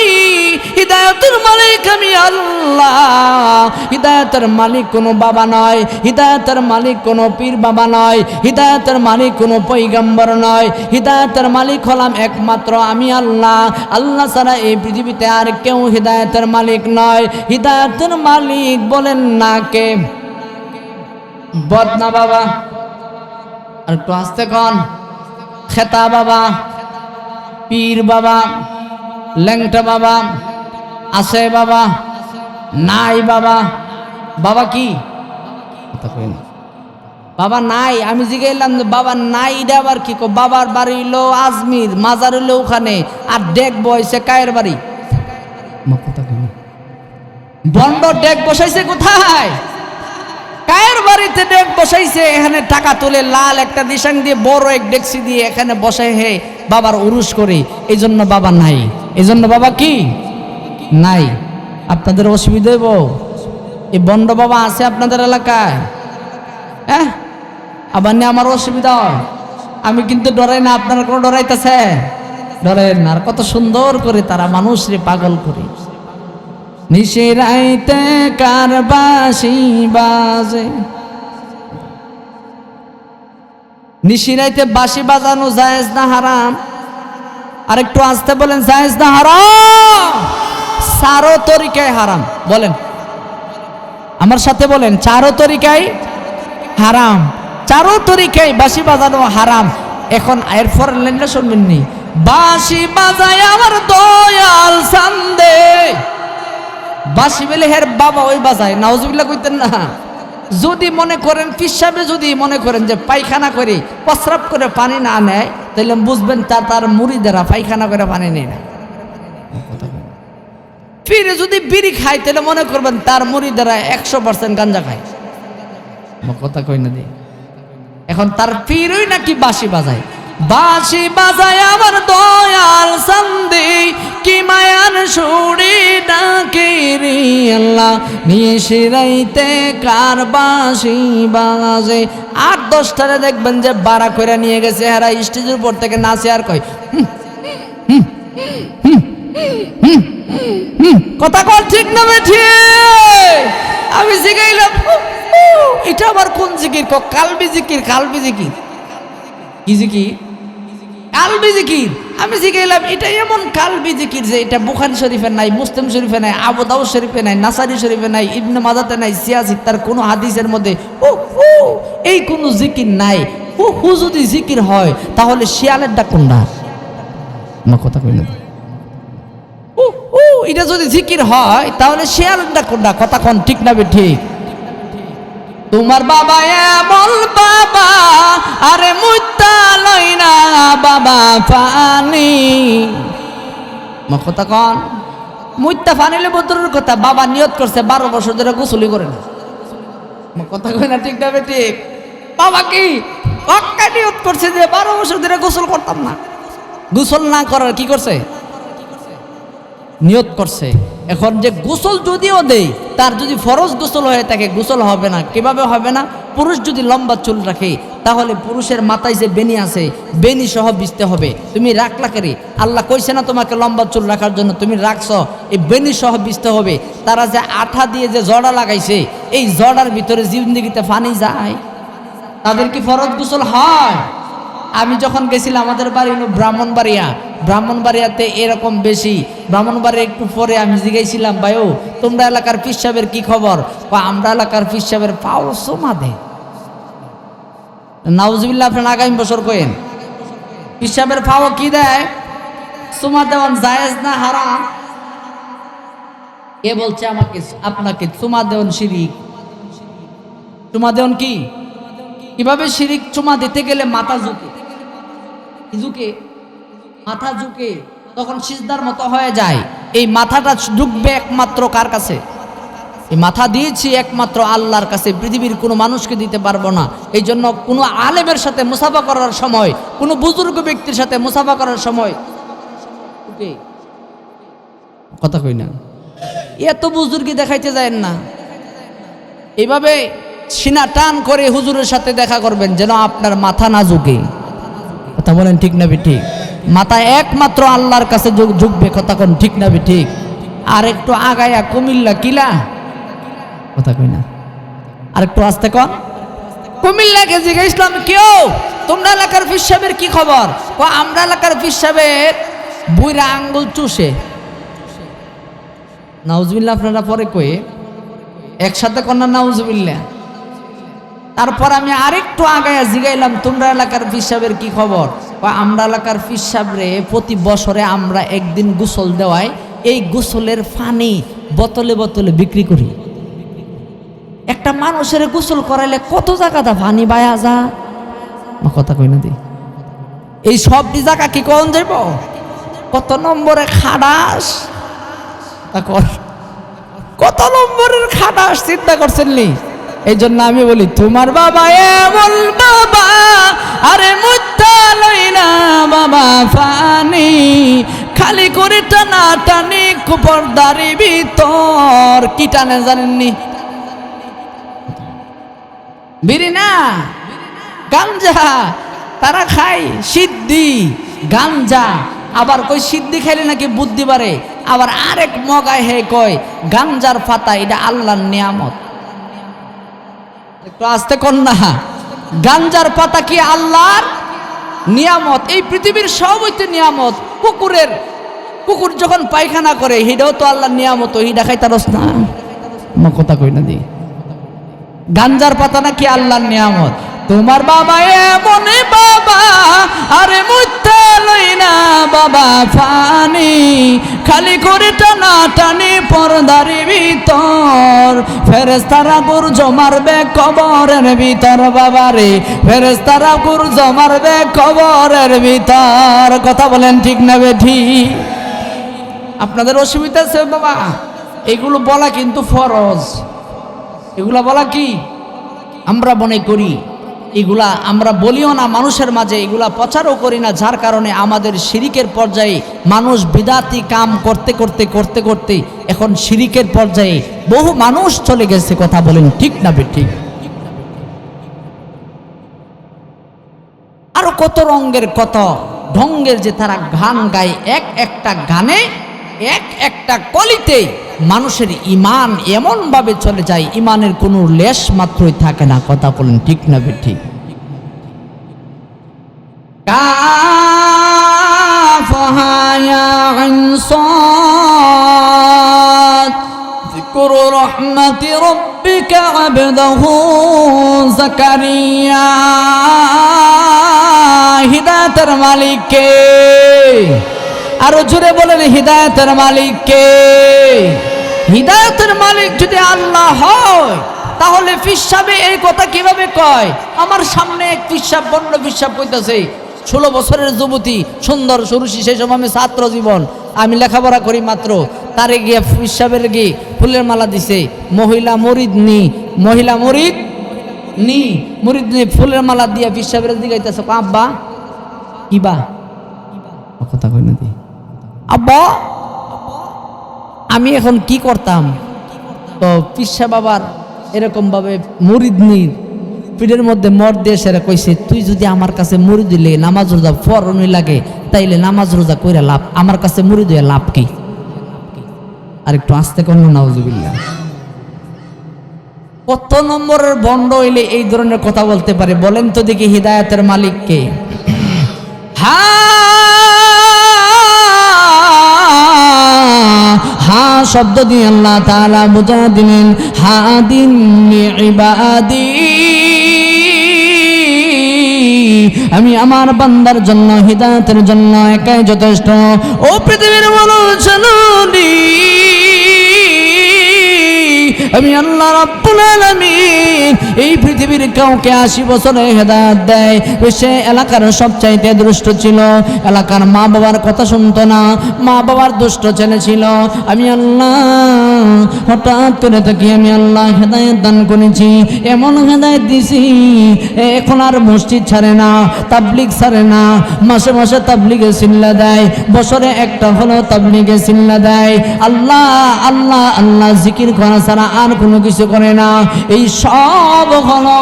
হিদায়াতের মালিক আমি আল্লাহ। হিদায়াতের মালিক কোনো বাবা নয়, হিদায়াতের মালিক কোনো পীর বাবা নয়, হিদায়াতের মালিক কোনো পয়গম্বর নয়। হিদায়াতের মালিক হলাম একমাত্র আমি আল্লাহ। আল্লাহ ছাড়া এই পৃথিবীতে আর কেউ হিদায়াতের মালিক নয়। হিদায়াতের মালিক বলেন না কে? বদনা বাবা, আর একটু আসতে কন, খেতা বাবা, পীর বাবা, ল্যাংটা বাবা, আসে বাবা, নাই বাবা। বাবা কি? বাবা নাই। আমি জিজ্ঞাসলাম বাবা নাই এটা আবার কি? বাবার বাড়ি হইলো আজমির, মাজার হইলো ওখানে, আর ডেক বয়সে কায়ের বাড়ি। বন্ড ডেক বসাইছে কোথায়? কায়ের বাড়িতে ডেক বসাইছে। এখানে টাকা তুলে লাল একটা দিশাং দিয়ে বড় এক ডেকসি দিয়ে এখানে বসাই হে বাবার উরুস করে। এই জন্য বাবা নাই। এই জন্য বাবা কি নাই। আপনাদের অসুবিধা হইব? এই বন্ড বাবা আছে আপনাদের এলাকায়? হ্যাঁ, আবার নিয়ে আমার অসুবিধা হয়। আমি কিন্তু ডরাই না, আপনারা কোনো ডরাইতেছে? ডরেন না। আর কত সুন্দর করে তারা মানুষরে পাগল করে। নিশিরাইতে কার বাঁশি বাজে, নিশিরাইতে বাঁশি বাজানো জায়েজ না হারাম? আর একটু আসতে বলেন, জায়েজ না হারাম? চারো তরিকায় হারাম। বলেন আমার সাথে, বলেন চারো তরিকায় হারাম। চারো তরিকায় বাঁশি বাজানো হারাম। এখন এরপর লাইনটা শুনবেন নি, বাঁশি বাজায় আমার দয়াল সান্দে। বাঁশি বেলে হের বাবা ওই বাজায়, নাউজুবিল্লাহ কইতেন না। যদি মনে করেন পিসাবে, যদি মনে করেন যে পায়খানা করে প্রস্রাব করে পানি না নেয়, তাহলে বুঝবেন তার মুরিদেরা পায়খানা করে পানি নেয় না। ফিরে যদি বিড়ি খায়, তাহলে মনে করবেন তার মুরিদেরা 100% গাঞ্জা খায়। কথা কই না দি। এখন তার পীরই নাকি বাঁশি বাজায়। বাঁশি বাজায় আমার দয়াল সান্দি, কি মায়ার সুরে ডাকে রে আল্লাহ। নিশিরাইতে কার বাঁশি বাজে। 8-10টারে দেখবেন যে বাড়া করে নিয়ে গেছে, এরা স্টেজের উপর থেকে নাচে আর কয় কথা কল ঠিক না বেঠি? আমি জিগাইলাম এটা আবার কোন জিকির? কালবি জিকির। কালবি জিকির কি জিকির? কালবি জিকির। আমি জিগাইলাম এটা এমন কালবি জিকির যে এটা বুখারী শরীফে নাই, মুসলিম শরীফে নাই, আবু দাউদ শরীফে নাই, নাসারি শরীফে নাই, ইবনে মাজাতে নাই, সিয়াসি তার কোনো হাদিসের মধ্যে এই কোনো জিকির নাই। হু যদি জিকির হয় তাহলে শিয়ালের ডাক কোনটা? আমার কথা কইল, এটা যদি জিকির হয় তাহলে শিয়ালের ডাক কোনটা? কথা কোন ঠিক না বে ঠিক? তোমার বাবা এমন বাবা, আরে মুত্তা লই না বাবা পানি। কথা কন, মুত্তা ফানিলে বদরের কথা। বাবা নিয়ত করছে 12 বছর ধরে গোসলই করে না। কথা কই না ঠিক না বে ঠিক? বাবা কি পাক্কা নিয়ত করছে যে 12 বছর ধরে গোসল করতাম না। গোসল না করার কি করছে? নিয়ত করছে। এখন যে গোসল যদিও দেয়, তার যদি ফরজ গোসল হয়ে থাকে গোসল হবে না। কিভাবে হবে না? পুরুষ যদি লম্বা চুল রাখে তাহলে পুরুষের মাথায় যে বেনি আছে বেনি সহ বিছতে হবে। তুমি রাখলা কেরে? আল্লাহ কইছে না তোমাকে লম্বা চুল রাখার জন্য? তুমি রাখছো, এই বেনি সহ বিছতে হবে। তারা যে আঠা দিয়ে যে জড়া লাগাইছে, এই জড়ার ভিতরে জিন্দেগিতে পানি যায়, তাদের কি ফরজ গোসল হয়? আমি যখন গেছিলাম, আমাদের বাড়ি হলো ব্রাহ্মণবাড়িয়া। ব্রাহ্মণবাড়িয়াতে এরকম বেশি। ব্রাহ্মণবাড়িয়া একটু পরে আমি জিজ্ঞাসিলাম, ভাইও তোমরা এলাকার পীর সাহেবের কি খবর? আমরা এলাকার পীর সাহেবের পাও সোমা দে। নাউজুবিল্লাহ, আপনার আগামী বছর কইেন পীর সাহেবের পাও কি দেয়? সোমা দেওয়ান জায়েজ না হারাম? কে বলছে আমাকে আপনাকে? সোমা দেওয়ান শিরিক। সোমা দেওয়ান কি? কিভাবে শিরিক? চুমা দিতে গেলে মাথা ঝুঁকে, মাথা ঝুঁকে তখন সিজদার মতো হয়ে যায়। এই মাথাটা ঝুঁকবে একমাত্র কার কাছে? এই মাথা দিয়েছি একমাত্র আল্লাহর কাছে, পৃথিবীর কোনো মানুষকে দিতে পারবো না। এই জন্য কোনো আলেমের সাথে মুসাফা করার সময়, কোনো বুজুর্গ ব্যক্তির সাথে মুসাফা করার সময় কথা কই না, এত বুজুর্গি দেখাইতে যায় না। এইভাবে সিনা টান করে হুজুরের সাথে দেখা করবেন, যেন আপনার মাথা না ঝুঁকে। কথা বলেন ঠিক না ঠিক? মাথা একমাত্র আল্লাহর কাছে ঝুঁকবে। কথা কোন ঠিক না ঠিক? আর একটু আগায়া কুমিল্লা কিলা, কথা কই না, আর একটু আস্তে কন। কুমিল্লাকে জিজ্ঞাসলাম, কেউ তোমরা এলাকার পীর সাহেবের কি খবর? আমরা এলাকার পীর সাহেবের বুইরা আঙ্গুল চুষে। নাউজুবিল্লাহ আপনারা পরে কয়ে একসাথে কন্যা নাউজুবিল্লাহ। তারপর আমি আরেকটু আগায়া জিগাইলাম, তোমরা এলাকার পীর সাহেবের কি খবর? আমরা এলাকার পীর সাহেবরে প্রতি বছরে আমরা একদিন গোসল দেওয়াই, এই গোসলের পানি বোতলে বোতলে বিক্রি করি। একটা মানুষের গোসল করাইলে কত জায়গাটা পানি বায়া যা, কথা কই না দি। এই সব জায়গা কি কোন যাইব? কত নম্বরে খাটাস, কত নম্বরের খাটাস চিন্তা করছেন নি? এই জন্য আমি বলি, তোমার বাবা এমন বাবা, আরে মুত্তা লই না বাবা ফানি, খালি করে টানা টানি কুপরদারি ভিতর। কি টানে জানেননি? বিড়ি না, গাঞ্জা। তারা খায় সিদ্ধি গাঞ্জা। আবার কই সিদ্ধি খাইলে নাকি বুদ্ধি বাড়ে। আবার আরেক মগায় হে কয় গাঞ্জার পাতা এটা আল্লাহর নিয়ামত। একটু আস্তে কর না, গাঞ্জার পাতা কি আল্লাহর নিয়ামত? এই পৃথিবীর সব হইতে নিয়ামত। কুকুর যখন পায়খানা করে হিডাও তো আল্লাহর নিয়ামত, হিডা খাইতারস না, কথা কই না দি। গাঞ্জার পাতা নাকি আল্লাহর নিয়ামত? তোমার বাবা এমন বাবা, আরে মুত্তা লই না বাবা ফানি, খালি করে টানা টানি পর্দারি ভিতর। ফেরেশতারা গুরজ মারবে কবরের ভিতর বাবারে, ফেরেশতারা গুরজ মারবে কবরের ভিতর। কথা বলেন ঠিক না বেঠিক? আপনাদের অসুবিধা আছে বাবা? এগুলো বলা কিন্তু ফরজ। এগুলা বলা কি আমরা মনে করি, এগুলা আমরা বলিও না মানুষের মাঝে, এগুলা প্রচারও করি না। যার কারণে আমাদের শিরিকের পর্যায়ে মানুষ বিদাতি কাম করতে করতে করতে করতে এখন শিরিকের পর্যায়ে বহু মানুষ চলে গেছে। কথা বলেন ঠিক না বেঠিক? আরো কত রঙের কত ঢঙ্গের যে তারা গান গায়, এক একটা গানে এক একটা কলিতে মানুষের ইমান এমন ভাবে চলে যায়, ইমানের কোনো লেশ মাত্রই থাকে না। কথা বলেন ঠিক না বেঠিক? কাফহা ইয়া আইন সাদ যিকরু রাহমাতি রাব্বিকা আবদাহু যাকারিয়া। হিদায়াতের মালিক কে? আরো জোরে বলেন, হিদায়াতের মালিক কে? হিদায়াতের মালিক যদি আল্লাহ হয়, তাহলে পীর সাহেব এই কথা কিভাবে কয়? আমার সামনে এক পীর সাহেব, বন্য পীর সাহেব কইতাছে, 16 বছরের যুবতী, সুন্দর সুরুষি, সেই সময় আমি ছাত্র জীবন, আমি লেখাপড়া করি মাত্র। তারে গিয়ে পীর সাহেবের গিয়ে ফুলের মালা দিছে। মহিলা মরিদ নি ফুলের মালা দিয়া পীর সাহেবের দিগাইতেছে, আব্বা কিবা, কথা কই না দি, আব্বা আমি এখন কি করতাম? তো পীর সাহেব বাবার এরকম ভাবে মুরিদনির পিঠের মধ্যে মর দিয়ে সেরা কইছে, তুই যদি আমার কাছে মুরিদ দিলে নামাজ রোজা ফরনই লাগে, তাইলে নামাজ রোজা কইরা লাভ, আমার কাছে মুরিদ হয়ে লাভ কি? আর একটু আস্তে কোন নাউজুবিল্লাহ। কত নম্বরের বন্ড হইলে এই ধরনের কথা বলতে পারে? বলেন তো দেখি হিদায়াতের মালিক কে? হা শব্দ দিয়ে আল্লাহ তাআলা বুঝা দিলেন, হাদিন ইবাদি, আমি আমার বান্দার জন্য হিদায়াতের জন্য একাই যথেষ্ট। ও পৃথিবীর মানুষজননী, আমি আল্লাহ রাব্বুল আলামিন এই পৃথিবীর কাউকে 80 বছরে হেদায়েত দেয়। সে এলাকার সবচাইতে দুষ্ট ছিল, এলাকার মা বাবার কথা শুনতো না, মা বাবার দুষ্ট ছেলে ছিল। আমি আল্লাহ হঠাৎ করে তাকে আমি আল্লাহ হেদায়েত দান করেছি, এমন হেদায়েত দিছি এখন আর মসজিদ ছাড়ে না, তাবলিগ ছাড়ে না, মাসে মাসে তাবলিগে সিল্লা দেয়, বছরে একটা হলো তাবলিগে সিল্লা দেয়, আল্লাহ আল্লাহ আল্লাহ জিকির করা ছাড়া আর কোনো কিছু করে না। এই সব হলো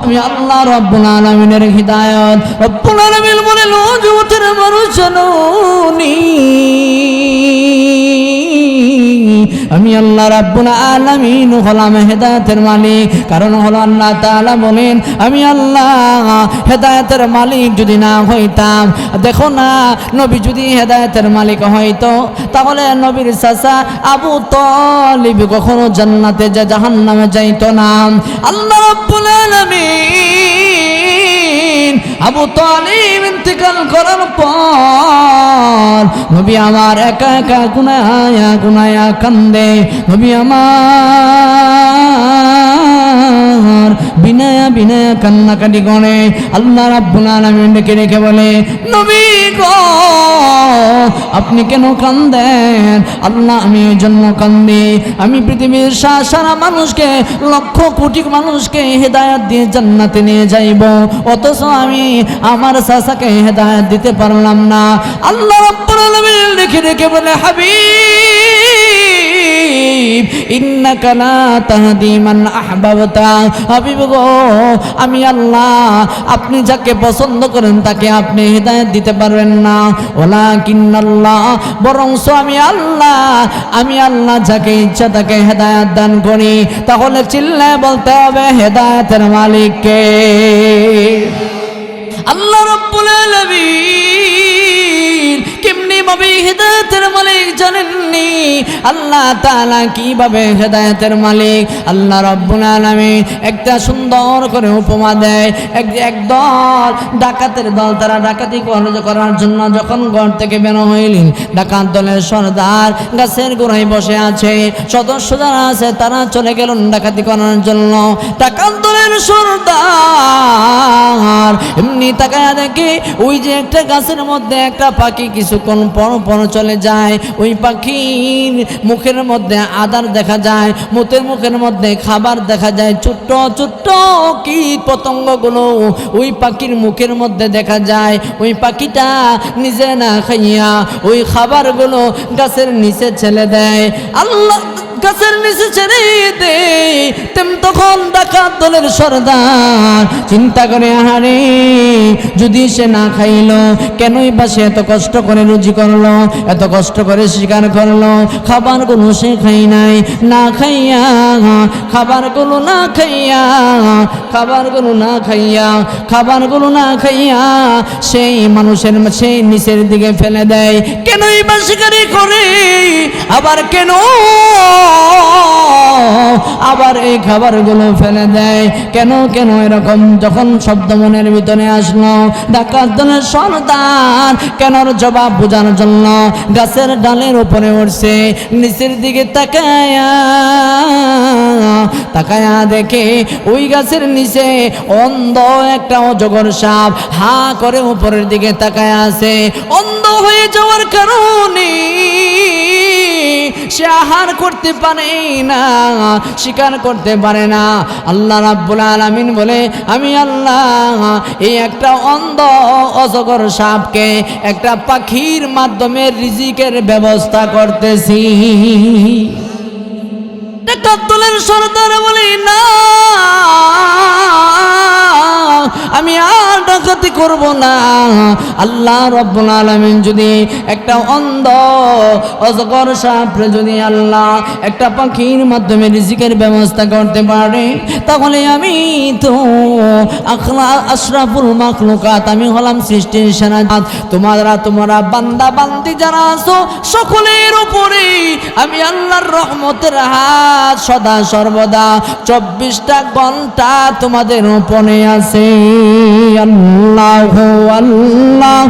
আমি আল্লাহ রব্বুল আলামিনের হিদায়াত। রব্বুল আলামিন বলেন ও জগতের মানুষ জানুনি, আমি আল্লাহ রাব্বুল আলামিন হলাম হেদায়েতের মালিক। কারণ হলো আল্লাহ তাআলা বলেন আমি আল্লাহ হেদায়েতের মালিক যদি না হইতাম, দেখো না নবী যদি হেদায়েতের মালিক হইতো তাহলে নবীর চাচা আবু তালিব কখনো জান্নাতে যা জাহান্নামে যাইতো না। আল্লাহ রাব্বুল আলামিন আবু তালিব ইন্তেকাল করার পর নবী আমার একা একা গুনায়া গুনায়া কান্দে, নবী আমার বিনায়া বিনায়া কান্নাকাটি করে। আল্লাহ রাব্বুল আলামিন ডেকে ডেকে বলে নবী গো আপনি কেন কান্দেন? আল্লাহ আমি এই জন্য কান্দি, আমি পৃথিবীর সারা মানুষকে লক্ষ কোটি মানুষকে হেদায়েত দিয়ে জান্নাতে নিয়ে যাইব, অথচ আমি আমার চাচাকে হেদায়েত দিতে পারলাম না। আল্লাহ রাব্বুল আলামিন ডেকে ডেকে বলে হাবিব ইন্নাকা লা তাহদি মান আহবাবতা, হাবিব গো আমি আল্লাহ আপনি যাকে পছন্দ করেন তাকে আপনি হেদায়েত দিতে পারবেন না, ওয়ালাকিন্নাল্লাহ বরংস আমি আল্লাহ যাকে ইচ্ছা তাকে হেদায়েত দান করি। তাহলে চিল্লায় বলতে হবে হেদায়েতের মালিক কে? আল্লাহ রাব্বুল আলামিন। কেমনি ভাবে হেদায়েতের মালিক জানেননি? আল্লাহ তাআলা কিভাবে হেদায়েতের মালিক? আল্লাহ রাব্বুল আলামিন একটা সুন্দর করে উপমা দেয়। একদল ডাকাতের দল, তারা ডাকাতি করার জন্য যখন ঘর থেকে বের হইলেন, ডাকাত দলের সর্দার গাছের গোড়ায় বসে আছে, সদস্য যারা আছে তারা চলে গেলেন ডাকাতি করার জন্য। ডাকাত দলের সর্দার এমনি তাকায়া দেখে ওই যে একটা গাছের মধ্যে একটা পাখি কিছুক্ষণ পর পর চলে যায়, ওই পাখির মুখের মধ্যে আদার দেখা যায়, মুখের মধ্যে খাবার দেখা যায়, ছোট্ট ছোট্ট কীট পতঙ্গগুলো ওই পাখির মুখের মধ্যে দেখা যায়। ওই পাখিটা নিজে না খাইয়া ওই খাবারগুলো গাছের নিচে ছেড়ে দেয়। আল্লাহ গাছের নিচে ছেড়ে দে, তখন ডাকাত দলের সর্দার চিন্তা করে আহারে যদি সে না খাইলো কেনই বা সে এত কষ্ট করে রুজি করলো, এত কষ্ট করে শিকার করলো, খাবারগুলো সে খাই নাই, না খাইয়া খাবারগুলো না খাইয়া সেই মানুষের সেই নিচের দিকে ফেলে দেয়। কেনই বা শিকারি করে, আবার কেন আবার এই খাবারগুলো ফেলে দেয়, কেন কেন এরকম যখন শব্দ মনের ভিতরে আসলো, ডাকাত দলের সর্দার কেনর জবাব বোঝানোর জন্য গাছের ডালের উপরে উঠছে, নিচের দিকে তাকায়া দেখে ওই গাছের নিচে অন্ধ একটা অজগর সাপ হা করে উপরের দিকে তাকায়া আছে। অন্ধ হয়ে যাওয়ার কারণে সে আহার করতে পারে না, শিকার করতে পারে না। আল্লাহ রাব্বুল আলামিন বলে আমি আল্লাহ এই একটা অন্ধ অজগর সাপকে একটা পাখির মাধ্যমে রিজিকের ব্যবস্থা করতেছি। ডাকাত দলের সর্দার বলে না আমি আর ডাকাতি করব না। আল্লাহ রাব্বুল আলামিন যদি একটা অন্ধ অজগর সাপরে যদি আল্লাহ একটা পাখির মাধ্যমে রিজিকের ব্যবস্থা করতে পারে, তাহলে আমি তো আশরাফুল মাখলুকাত, আমি হলাম সৃষ্টির সেরা। তোমরা বান্দা বান্দি যারা আছো সকলের উপরে আমি আল্লাহর রহমতের হাত সদা সর্বদা 24টা ঘন্টা তোমাদের উপরে আছে। আল্লাহু আল্লাহ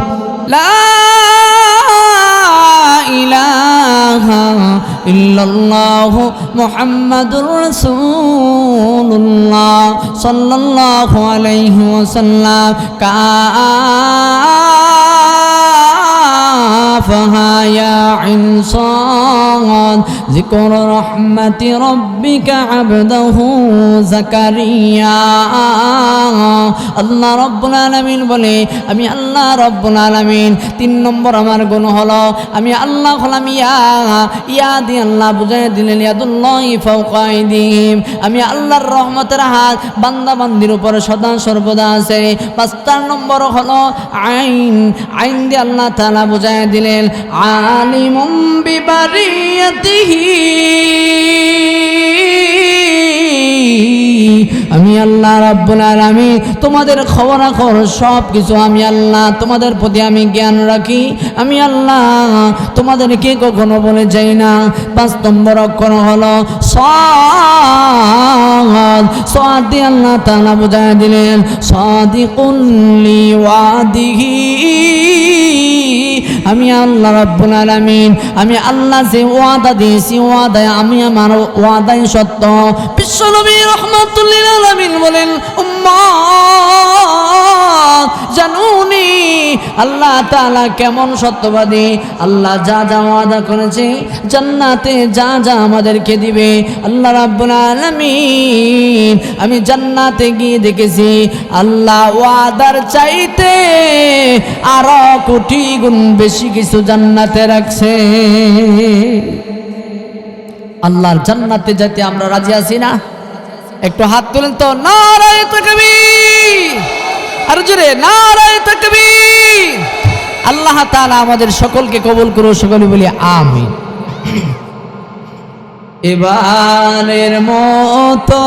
লা ইলাহা ইল্লাল্লাহু মুহাম্মাদুর রাসূলুল্লাহ সাল্লাল্লাহু আলাইহি ওয়াসাল্লাম কাফাহা ইয়া ইনসান যিকর রাহমাতি রাব্বিকা আবদাহু যাকারিয়া। আল্লাহ রাব্বুল আলামিন বলে, আমি আল্লাহ রাব্বুল আলামিন 3 নম্বর আমার গুণ হলো আমি আল্লাহ হলাম ইয়া দিয়ে আল্লাহ বুঝাই দিলেন ইয়াদুল্লাহি ফাওকা আইদিহিম, আমি আল্লাহর রহমতের হাত বান্দা বান্দির উপরে সদা সর্বদা আছে। 5 নম্বর হলো আইন দিয়ে আল্লাহ তাআলা বুঝাই দিলেন আলিমুম বিবারিয়াতিহি, আমি আল্লাহ রাব্বুল আলামিন তোমাদের খবরাখবর সব কিছু আমি আল্লাহ তোমাদের প্রতি আমি জ্ঞান রাখি, আমি আল্লাহ তোমাদেরকে কখনো বলে যাই না। 5 নম্বর অক্ষর হলো সাদ, সাদ দিয়ে আল্লাহ তাআলা বুঝায় দিলেন সাদিকুল লিওয়াদিহি, আমি আল্লাহ রাব্বুল আলামিন আমি আল্লাহ যে ওয়াদা দিয়েছি ওয়াদায় আমি আমার ওয়াদাই সত্য। বিশ্বনবী রাহমাতুল লিল আলামিন বলেন উম্মাত জানুনি আল্লাহ তাআলা কেমন সত্যবাদী, আল্লাহ যা যা ওয়াদা করেছে জান্নাতে যা যা আমাদেরকে দিবে আল্লাহ রাব্বুল আলামিন আমি জান্নাতে গিয়ে দেখেছি আল্লাহ ওয়াদার চাইতে আরো কোটি গুণ বেশি কিছু জান্নাতে রাখছে। আল্লাহর জান্নাতে যেতে আমরা রাজি আছি না? একটু হাত তুলেন তো, নারায়ে তাকবীর, আর জোরে নারায়ে তাকবীর। আল্লাহ তাআলা আমাদের সকলকে কবুল করুন, সকলে বলি আমিন। এবারের মতো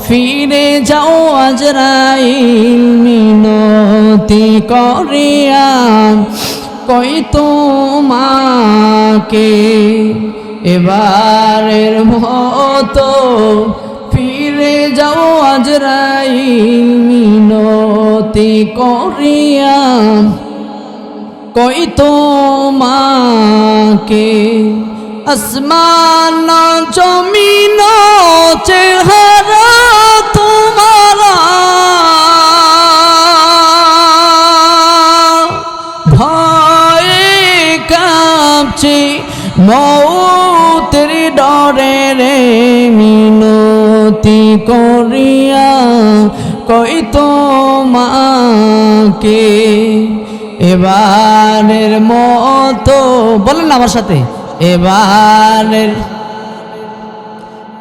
ফিরে যাও আজরাইল মিনতি করিয়া কই তোমাকে, এবারের মতো ফিরে যাও আজরাইল মিনতি করিয়া কই তোমাকে, আসমান জমিন চেহারা তোমারা ভয়ে কাঁপছে মৌতের ডরে রে মিনতি করিয়া কই তোমাকে, এবারের মতো বলেন না আমার সাথে, এবারের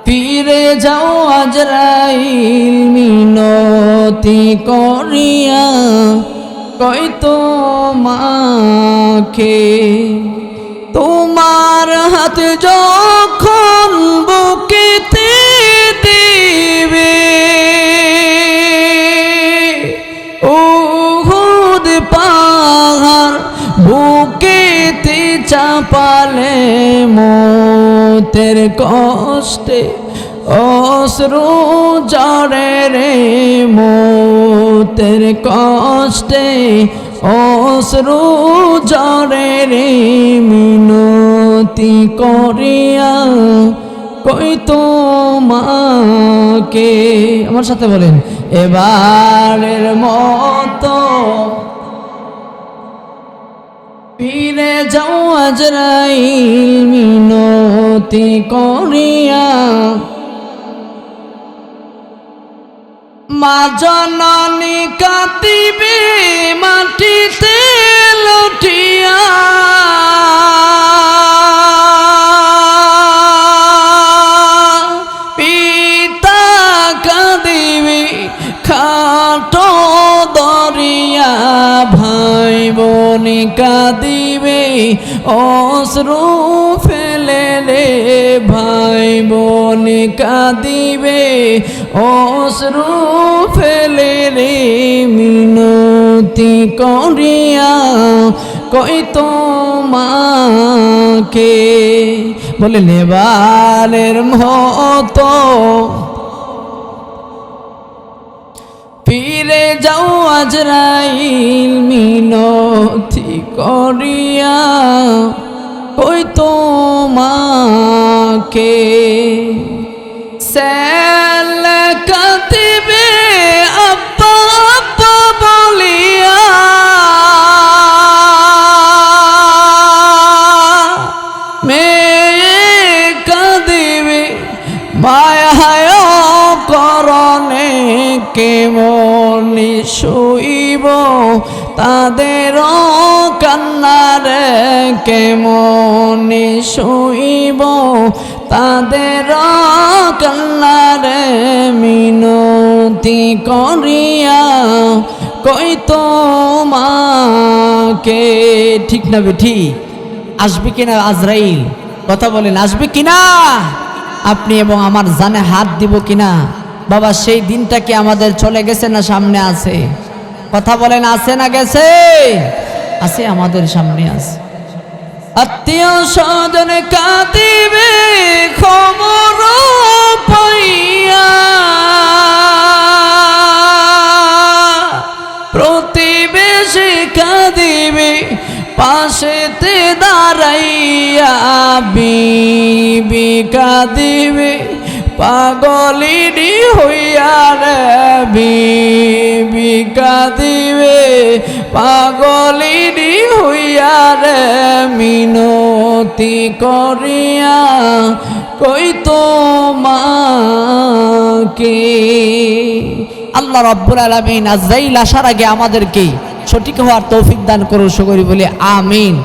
ফিরে যাও আজরাইল মিনতি করিয়া কই তোমাকে, তোমার হাত যখন বুকেতে দিবে উহুদ পাহাড় বুকেতে চাপালে মৌতের কষ্টে অশ্রু ঝরে রে মৌতের কষ্টে অশ্রু ঝরে রে মিনতি করিয়া কই তোমাকে, আমার সাথে বলেন এবারের মতো ফিরে যাও আজরাইল মিনতি করিয়া, মা জননী কাঁদিবে মাটিতে লুটিয়া, পিতা কাঁদিবে খাটো দরিয়া, ভাই বোন কাঁদিবে অশ্রু ফেলে রে, ভাই বোন কাঁদিবে অশ্রু ফেলে রে মিনতি করিয়া কই তোমাকে, বলে নেবালের মতো ফিরে যাও আজরাইল মিনতি করিয়া কই তোমাকে, সেল কাঁদিবে আব্বা আব্বা বলিয়া, মে কেমনে শুইব তাদের কাল্লারে মিনতি করিয়া কই তোমাকে। ঠিক না বেঠি? আসবে কিনা আজরাইল? কথা বলেন, আসবে কিনা? আপনি এবং আমার জানে হাত দিব কিনা? বাবা সেই দিনটা কি আমাদের চলে গেছে না সামনে আছে? কথা বলেন, আছে না গেছে? আছে, আমাদের সামনে আছে। আত্মীয় স্বজন কাঁদিবে খবর পাইয়া, প্রতিবেশী কাঁদিবে পাশেতে দাঁড়াইয়া, বিবি কাঁদিবে পাগলিনী হইয়া রে, বিবি কাঁদিবে পাগলিনী হইয়া রে, মিনতি করিয়া কই তোমাকে। আল্লাহ রাব্বুল আলামিন আজরাইল আসার আগে আমাদেরকে সঠিক হওয়ার তৌফিক দান করুন, সকলে বলে আমিন।